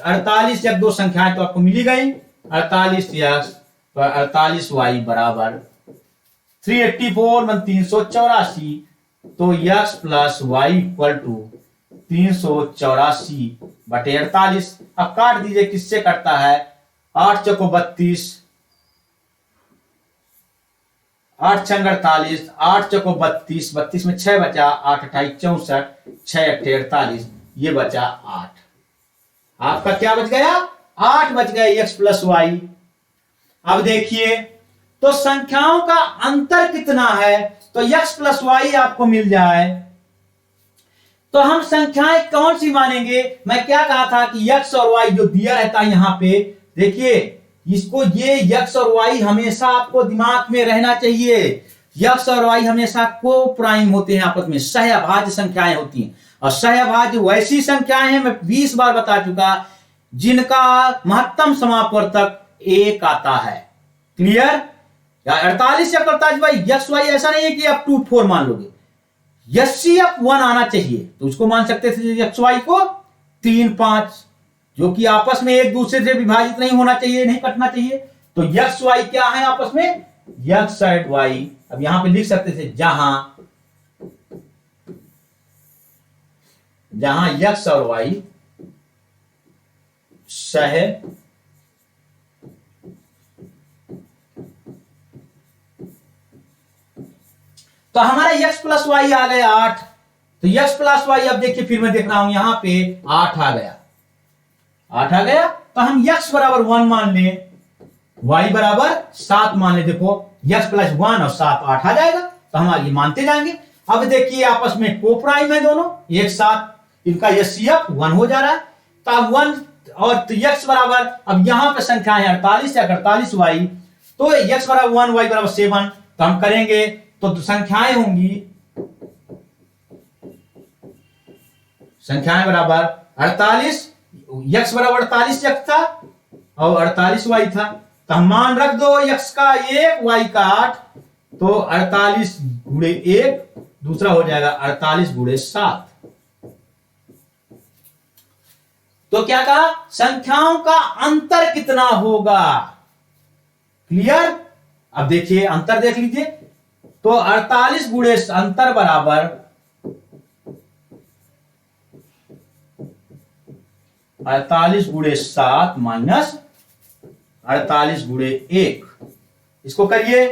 48 यक्स दो संख्याएं तो आपको मिली गई, 48 यक्स तो 48y बराबर 384 में 384, तो x plus y equal to 384 बटे 48। अब काट दीजिए, किससे कटता है, 8 चौको 32, 8 छंग 48, 8 चौको 32, 32 में 6 बचा, 8 अट्ठाईस 64, 6 अट्ठे 48, ये बचा 8। आपका क्या बच गया? 8 बच गए x प्लस वाई। अब देखिए तो संख्याओं का अंतर कितना है, तो x प्लस वाई आपको मिल जाए तो हम संख्याएं कौन सी मानेंगे? मैं क्या कहा था कि x और y जो दिया रहता है यहां पे, देखिए इसको, ये x और y हमेशा आपको दिमाग में रहना चाहिए। x और y हमेशा को प्राइम होते हैं, आपस में सहअभाज्य संख्याएं होती हैं। और सहअभाज्य वैसी संख्याएं हैं, मैं 20 बार बता चुका, जिनका महत्तम समापवर्तक 1 आता है। क्लियर? 48 या 48 भाई x y ऐसा नहीं है कि आप 2 4 मान लोगे, HCF 1 आना चाहिए, तो उसको मान सकते थे एक्स वाई को 3 5, जो कि आपस में एक दूसरे से विभाजित नहीं होना चाहिए, नहीं कटना चाहिए। तो एक्स वाई क्या है आपस में? X and y. अब यहां पे लिख सकते थे जहां एक्स और वाई सह तो हमारा x प्लस वाई आ गया 8। तो x प्लस वाई, अब देखिए फिर मैं देख रहा हूं यहां पे 8 आ गया, 8 आ गया। तो हम x बराबर 1 मान ले, y बराबर 7 मान ले। देखो x प्लस 1 और 7 8 आ जाएगा, तो हम आगे मानते जाएंगे। अब देखिए आपस में को प्राइम है दोनों एक साथ, इनका HCF 1 हो जा रहा है। तो अब 1 और तो x बराबर, अब यहां पे संख्या है 48 या 48 y, तो x बराबर 1 y बराबर 7। तो हम करेंगे तो संख्याएं होंगी, संख्याएं बराबर 48, x बराबर 48 x था और 48 y था। तो हम मान रख दो, x का 1 y का 8, तो 48 गुणे 1, दूसरा हो जाएगा 48 गुणे 7। तो क्या कहा? संख्याओं का अंतर कितना होगा? क्लियर? अब देखिए अंतर देख लीजिए, तो 48 गुणे अंतर बराबर 48 गुणे 7 माइनस 48 गुणे 1। इसको करिए,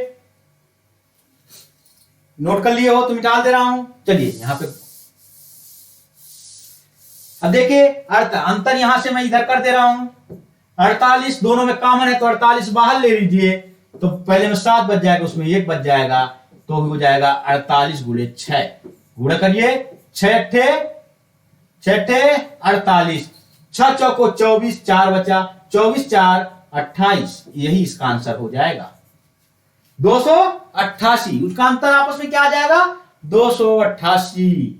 नोट कर लिए हो तो मिटा दे रहा हूं। चलिए यहां पे अब देखिए अंतर यहां से मैं इधर कर दे रहा हूं। 48 दोनों में कॉमन है, तो 48 बाहर ले लीजिए, तो पहले में 7 बच जाएगा, उसमें 1 बच जाएगा, तो हो जाएगा 48 गुणे 6। गुणा करिए, 6 अट्ठे 48, 6 चौको 24, 4 बचा, 24 4 28, यही इसका आंसर हो जाएगा 288। उसका अंतर आपस में क्या आ जाएगा? 288।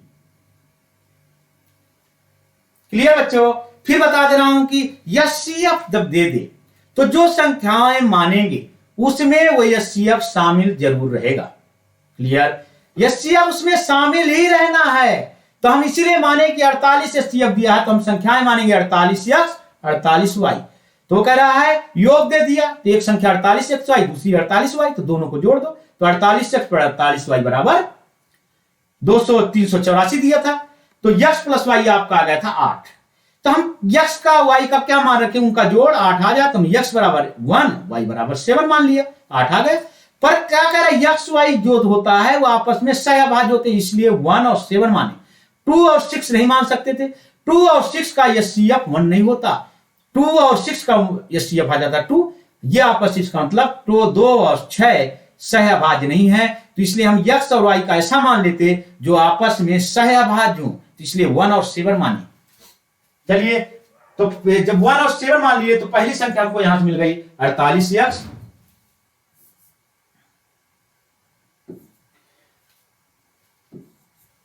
क्लियर बच्चों? फिर बता दे रहा हूं कि HCF जब दे दे तो जो संख्याएं मानेंगे उसमें वो HCF शामिल जरूर रहेगा। क्लियर? HCF उसमें शामिल ही रहना है। तो हम इसीलिए माने कि 48 HCF दिया है, तो हम संख्याएं मानेंगे 48x 48y। तो कह रहा है योग दे दिया, तो एक संख्या 48xy, दूसरी 48y, तो दोनों को जोड़ दो, तो 48x पर 48y बराबर 384 दिया था। तो x प्लस वाई आपका आ गया था 8। तो हम x का y का क्या मान रखे, उनका जोड़ 8 आ जाए, तो हम x बराबर 1 y बराबर 7 मान लिया, 8 आ गए। पर क्या कह रहा है, x y जो होता है वो आपस में सहअभाज्य होते हैं, इसलिए 1 और 7 माने। 2 और 6 नहीं मान सकते थे, 2 और 6 का HCF 1 नहीं होता, 2 और 6 का HCF आ जाता 2। ये आपस में इसका मतलब 2 और 6 सहअभाज्य नहीं है, तो इसलिए हम x और y का ऐसा मान लेते जो आपस में सहअभाज्य हो, तो इसलिए 1 और 7 माने। चलिए तो जब 1 और 7 मान लिए तो पहली संख्या हमको यहां से मिल गई 48x।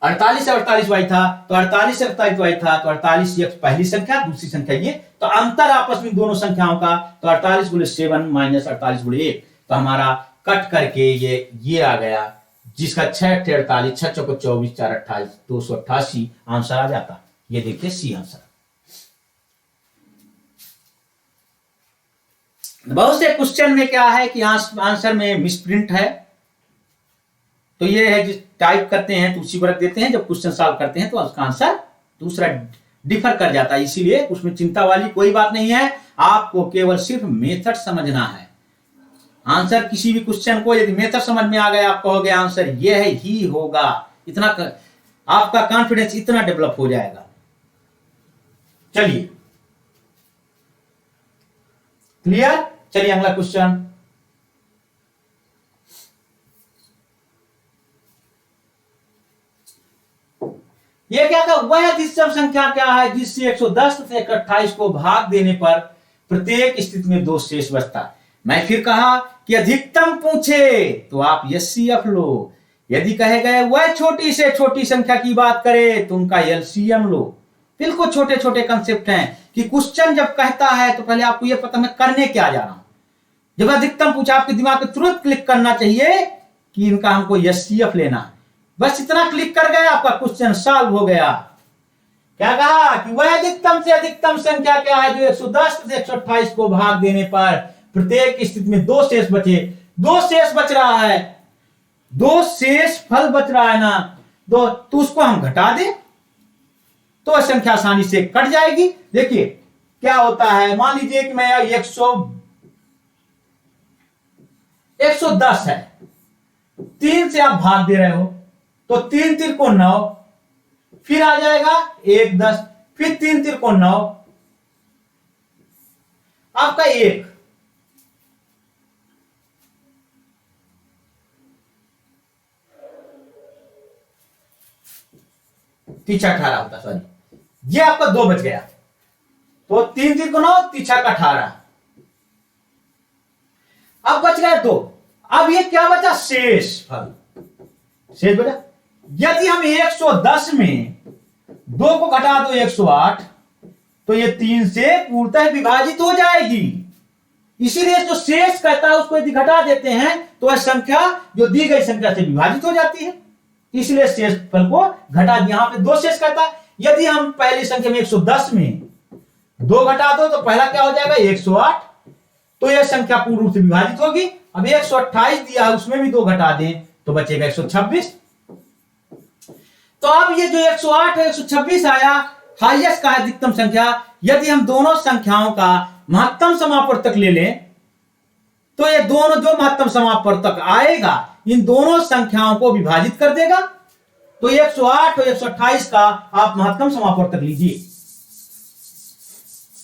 48 से 48y था, तो 48 से 48y था, तो 48x पहली संख्या, दूसरी संख्या ये, तो अंतर आपस में दोनों संख्याओं का, तो 48 गुणे 7 माइनस 48 गुणे 1, तो हमारा कट करके ये आ गया, जिसका 6 अट्ठे 48, 6 चौको 24, 4 28, 288 आंसर आ जाता। ये देखिए सी आंसर। बहुत से क्वेश्चन में क्या है कि आंसर में मिसप्रिंट है, तो ये है जिस टाइप करते हैं तो उसी को रख देते हैं, जब क्वेश्चन सॉल्व करते हैं तो उसका आंसर दूसरा डिफर कर जाता है, इसीलिए उसमें चिंता वाली कोई बात नहीं है, आपको केवल सिर्फ मेथड समझना है। आंसर किसी भी क्वेश्चन को यदि मेथड समझ में आ गया, आप कहोगे आंसर ये है, ही होगा, इतना आपका कॉन्फिडेंस इतना डेवलप हो जाएगा। चलिए, क्लियर। चलिए अगला क्वेश्चन। ये क्या था, वह अधिकतम संख्या क्या है जिससे 110 तथा 128 को भाग देने पर प्रत्येक स्थिति में 2 शेष बचता है। मैं फिर कहा कि अधिकतम पूछे तो आप एचसीएफ लो, यदि कहे गए वह छोटी से छोटी संख्या की बात करे तो उनका एलसीएम लो। बिल्कुल छोटे छोटे कंसेप्ट हैं कि क्वेश्चन जब कहता है तो पहले आपको यह पता मैं करने क्या जा रहा हूं। जब अधिकतम पूछा, आपके दिमाग में तुरंत क्लिक करना चाहिए कि इनका हमको एचसीएफ लेना है। बस इतना क्लिक कर गया, आपका क्वेश्चन सॉल्व हो गया। क्या कहा कि वह अधिकतम से अधिकतम संख्या क्या है जो 110 से 128 को भाग देने पर प्रत्येक स्थिति में 2 शेष बचे। 2 शेष बच रहा है, 2 शेष फल बच रहा है ना, तो उसको हम घटा दें तो संख्या आसानी से कट जाएगी। देखिए क्या होता है, मान लीजिए कि मैं 110 है, 3 से आप भाग दे रहे हो तो 3 3 को 9, फिर आ जाएगा 1 10, फिर 3 3 को 9, आपका 1, तीछा 18 होता, सॉरी, ये आपका 2 बच गया। तो 3 3 को 9, तीछा का 18, अब बच गया 2। अब ये क्या बचा, शेष फल, शेष बचा। यदि हम 110 में 2 को घटा दो 108 तो ये 3 से पूर्णतः विभाजित हो जाएगी। इसीलिए जो शेष कहता है उसको यदि घटा देते हैं तो वह संख्या जो दी गई संख्या से विभाजित हो जाती है, इसलिए शेष फल को घटा दिया। यहां पे 2 शेष कहता है, यदि हम पहली संख्या में 110 में 2 घटा दो तो पहला क्या हो जाएगा 108, तो यह संख्या पूर्ण रूप से विभाजित होगी। अब 128 दिया है उसमें भी 2 घटा दें तो बचेगा 126। तो अब ये जो 108 है 126 आया, हाईएस्ट का अधिकतम संख्या। यदि हम दोनों संख्याओं का महत्तम समापवर्तक ले लें तो ये दोनों जो महत्तम समापवर्तक आएगा इन दोनों संख्याओं को विभाजित कर देगा। तो 108 और 128 का आप महत्तम समापवर्तक लीजिए।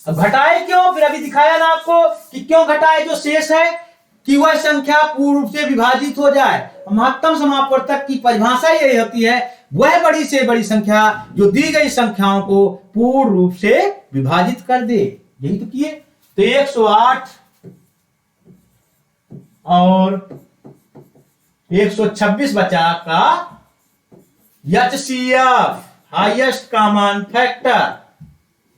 अब घटाए क्यों, फिर अभी दिखाया ना आपको कि क्यों घटाए, जो शेष है कि वह संख्या पूर्ण रूप से विभाजित हो जाए। महत्तम समापवर्तक की परिभाषा यही होती है, वह बड़ी से बड़ी संख्या जो दी गई संख्याओं को पूर्ण रूप से विभाजित कर दे। यही तो किए। तो 108 और 126 बचा का एचसीएफ, हाईएस्ट कॉमन फैक्टर,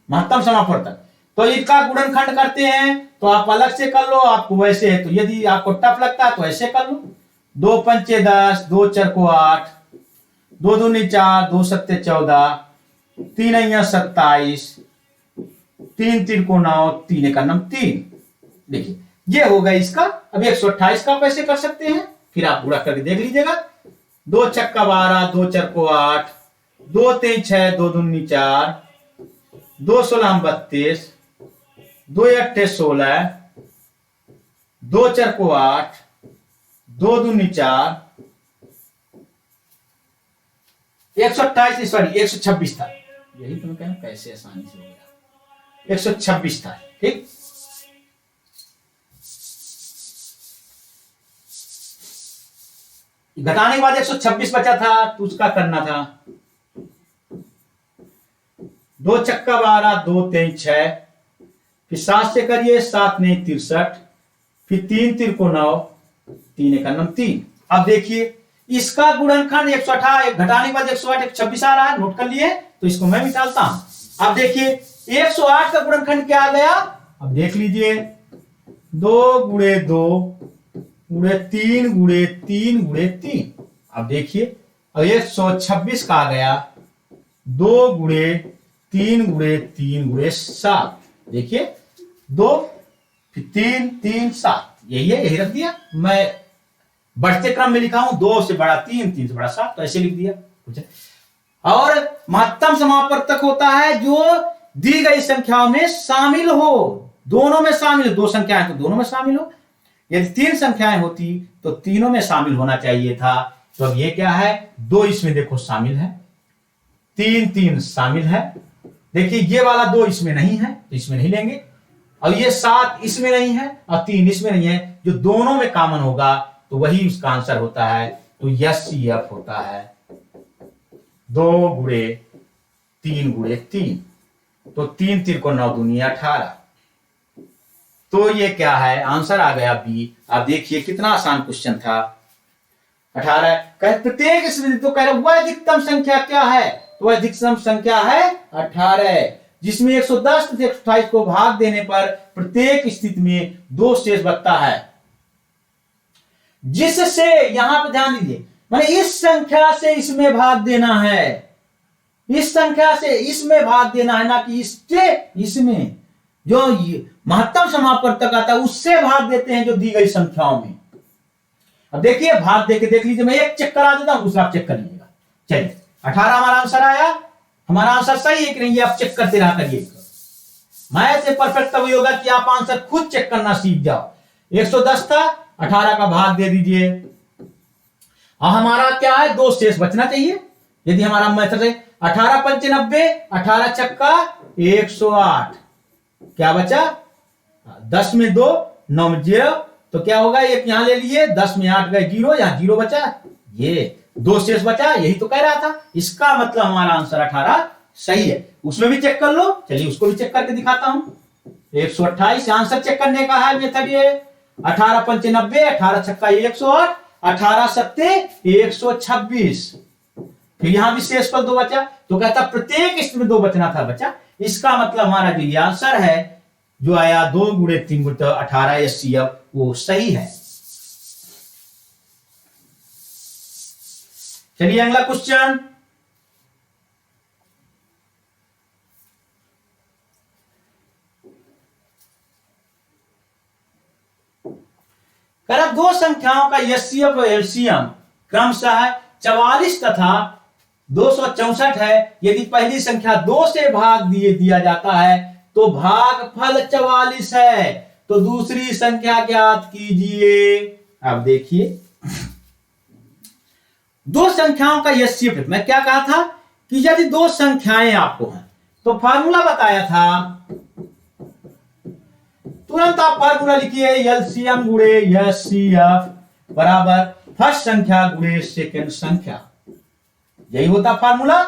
महत्तम समापवर्तक। तो इनका गुणनखंड करते हैं तो आप अलग से कर लो, आपको वैसे है तो यदि आपको टफ लगता है तो ऐसे कर लो। 2 पंचे 10, 2 चार को 8, 2 दूनी 4, 2 सत्ते 14, 3 अइया 27, 3 3 को 9, 3 एक 3। देखिए ये होगा इसका। अब 128 का कैसे कर सकते हैं, फिर आप पूरा करके देख लीजिएगा। 2 छक्का 12, 2 चार को 8, 2 3 6, 2 दूनी 4, 2 16 32, 2 8 16, 2 चार को 8, 2 दूनी 4, 128, सॉरी 126 था। यही तो मैं कह रहा हूं कैसे आसानी से हो गया, 126 था। ठीक, घटाने के बाद 126 बचा था तो उसका करना था 2 छक्का 12, 2 3 6, फिर 7 से करिए, 7 ने 63, फिर 3 3 को 9, 3 एक 3। अब देखिए इसका गुणनखंड 108, घटाने के बाद 108 126 आ रहा है, नोट कर लिए, तो इसको मैं निकालता हूं। अब देखिए 108 का गुणनखंड क्या आ गया, अब देख लीजिए 2 गुणे 2 गुणे 3 गुणे 3 गुणे 3। अब देखिए अब 126 का आ गया 2 गुणे 3 गुणे 3 गुणे 7। देखिए 2 फिर 3 3 7, यही है, यही रख दिया। मैं बढ़ते क्रम में लिखा हूं, 2 से बड़ा 3, 3 से बड़ा 7, तो ऐसे लिख दिया। और महत्तम समापवर्तक होता है जो दी गई संख्याओं में शामिल हो, दोनों में शामिल हो, 2 संख्याएं तो दोनों में शामिल हो। यदि 3 संख्याएं होती तो तीनों में शामिल होना चाहिए था। तो अब ये क्या है, 2 इसमें देखो शामिल है, 3 3 शामिल है। देखिए ये वाला 2 इसमें नहीं है तो इसमें नहीं लेंगे, और ये 7 इसमें नहीं है और 3 इसमें नहीं है। जो दोनों में कॉमन होगा तो वही उसका आंसर होता है। तो HCF होता है 2 गुणे 3 गुणे 3। तो 3 3 को 9 दूनी 18। तो ये क्या है, आंसर आ गया बी। आप देखिए कितना आसान क्वेश्चन था। 18 कह प्रत्येक स्मृति, तो कह रहे वह अधिकतम संख्या क्या है, तो वह अधिकतम संख्या है 18, जिसमें 110 तथा 128 को भाग देने पर प्रत्येक स्थिति में 2 शेष बचता है। जिससे, यहां पर ध्यान दीजिए, माने इस संख्या से इसमें भाग देना है, इस संख्या से इसमें भाग देना है, ना कि इससे इसमें। जो महत्तम समापवर्तक आता है उससे भाग देते हैं जो दी गई संख्याओं में। अब देखिए भाग देके देख लीजिए, मैं एक चेक करा देता हूं, दूसरा आप चेक कर लीजिएगा। चलिए 18 हमारा आंसर आया। हमारा आंसर सही है कि नहीं, आप चेक करते रहा करिए। मैं से परफेक्ट तभी होगा कि आप आंसर खुद चेक करना सीख जाओ। 110 था, 18 का भाग दे दीजिए। और हमारा क्या है, 2 शेष बचना चाहिए। यदि हमारा मेथड है 18 पंचे 90, 18 चक्का 108, क्या बचा 10 में 2, 9 में 0, तो क्या होगा, एक यहां ले लिए, 10 में 8 गए 0, यहां 0 बचा, ये 2 शेष बचा। यही तो कह रहा था। इसका मतलब हमारा आंसर 18 सही है। उसमें भी चेक कर लो, चलिए उसको भी चेक करके दिखाता हूं। 128 आंसर चेक करने का है मेथड ये। 18 पंचे 90, 18 छक्का 108, 18 सत्ते 126। फिर यहां भी शेषफल 2 बचा, तो कहता प्रत्येक स्थिति में 2 बचना था बचा। इसका मतलब हमारा जो ये आंसर है जो आया 2 गुणे 3 गुणे 18 HCF, वो सही है। चलिए अगला क्वेश्चन। कह 2 संख्याओं का HCF और LCM क्रमशः 44 तथा 264 है। यदि पहली संख्या 2 से भाग दिया जाता है तो भागफल 44 है। तो दूसरी संख्या ज्ञात कीजिए। अब देखिए 2 संख्याओं का HCF, मैं क्या कहा था कि यदि 2 संख्याएं आपको हैं तो फार्मूला बताया था, तुरंत आप फार्मूला लिखिए, LCM गुणे HCF बराबर फर्स्ट संख्या गुणे सेकंड संख्या। यही होता फार्मूला,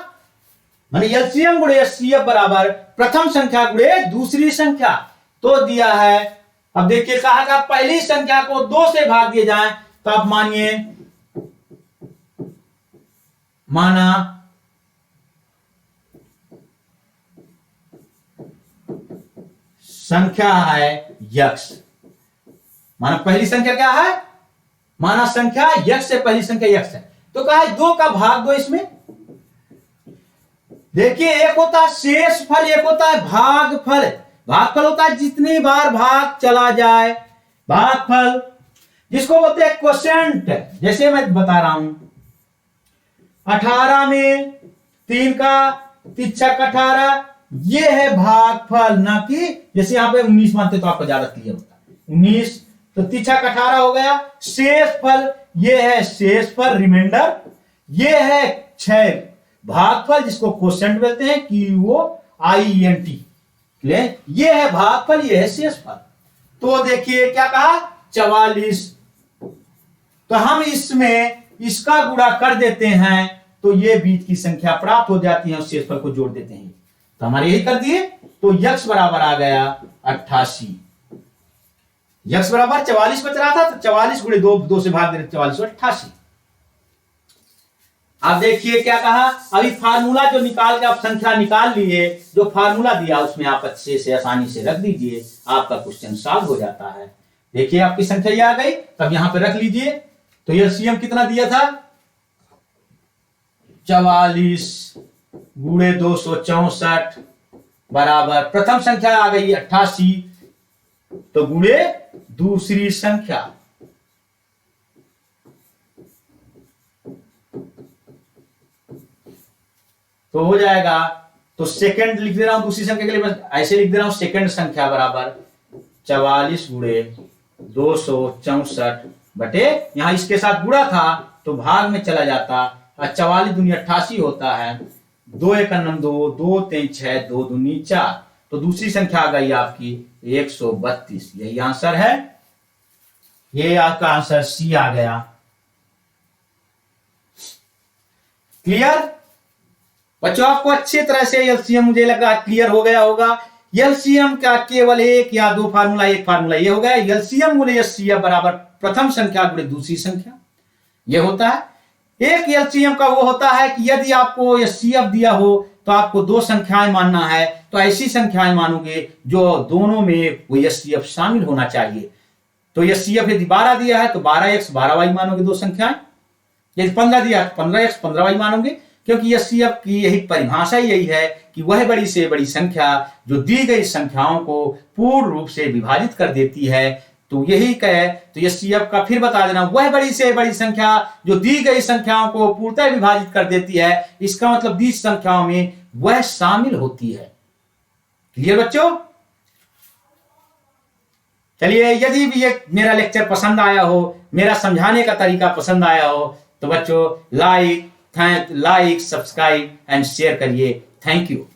माने LCM गुणे HCF बराबर प्रथम संख्या गुणे दूसरी संख्या। तो दिया है, अब देखिए कहा था पहली संख्या को 2 से भाग दिए जाए, तो आप मानिए, माना संख्या है यक्स, माना पहली संख्या क्या है, माना संख्या यक्स से पहली संख्या यक्स है। तो कहा 2 का भाग दो इसमें। देखिए एक होता है शेषफल, एक होता है भागफल। भागफल होता है जितनी बार भाग चला जाए, भागफल जिसको बोलते हैं क्वोशेंट। जैसे मैं बता रहा हूं 18 में 3 का 3 छक 18, ये है भागफल, ना कि जैसे यहां पे 19 मानते तो आपको ज्यादा क्लियर होता है। 19 तो 3 छक 18 हो गया। शेषफल ये है शेषफल रिमाइंडर, ये है 6 भागफल जिसको क्वोशेंट बोलते हैं, QOIENT। ये है भागफल, ये है शेषफल। तो देखिए क्या कहा 44, तो हम इसमें इसका गुणा कर देते हैं तो ये बीच की संख्या प्राप्त हो जाती है और शेषफल को जोड़ देते हैं। तो हमारे यही कर दिए, तो यक्स बराबर आ गया 88। यक्स बराबर 44 बच रहा था, तो 44 गुणे 2 से भाग दे 44 88। आप देखिए क्या कहा, अभी फार्मूला जो निकाल के आप संख्या निकाल लिए, जो फार्मूला दिया उसमें आप अच्छे से आसानी से रख दीजिए, आपका क्वेश्चन सॉल्व हो जाता है। देखिए आपकी संख्या ये आ गई, तब यहां पे रख लीजिए। तो LCM कितना दिया था 44 गुणे 264 बराबर प्रथम संख्या आ गई 88, तो गुणे दूसरी संख्या, तो हो जाएगा। तो सेकंड लिख दे रहा हूं, दूसरी संख्या के लिए मैं ऐसे लिख दे रहा हूं, सेकंड संख्या बराबर 44 गुणे 264 बटे, यहां इसके साथ गुणा था तो भाग में चला जाता, 44 दूनी 88 होता है, 2 एक 2, 2 3 6, 2 दूनी 4, तो दूसरी संख्या आ गई आपकी 132। यही आंसर है, ये आपका आंसर सी आ गया। क्लियर बच्चों, आपको अच्छी तरह से एलसीएम मुझे लग रहा है क्लियर हो गया होगा। एलसीएम का केवल एक या दो फार्मूला, एक फार्मूला ये हो गया, एलसीएम गुणे एचसीएफ बराबर प्रथम संख्या गुणे दूसरी संख्या, ये होता है। एक एलसीएम का वो होता है कि यदि आपको एचसीएफ दिया हो तो आपको दो संख्याएं मानना है, तो ऐसी संख्याएं मानोगे जो दोनों में वो एचसीएफ शामिल होना चाहिए। तो एचसीएफ यदि 12 दिया है तो 12x 12y मानोगे दो संख्याएं, यदि 15 दिया है तो 15x 15y मानोगे, क्योंकि एचसीएफ की यही परिभाषा यही है कि वह बड़ी से बड़ी संख्या जो दी गई संख्याओं को पूर्ण रूप से विभाजित कर देती है। तो यही कहे तो एचसीएफ का फिर बता देना, वह बड़ी से बड़ी संख्या जो दी गई संख्याओं को पूर्णतः विभाजित कर देती है, इसका मतलब 20 संख्याओं में वह शामिल होती है। क्लियर बच्चों? चलिए, यदि भी ये मेरा लेक्चर पसंद आया हो, मेरा समझाने का तरीका पसंद आया हो, तो बच्चों लाइक, सब्सक्राइब एंड शेयर करिए। Thank you.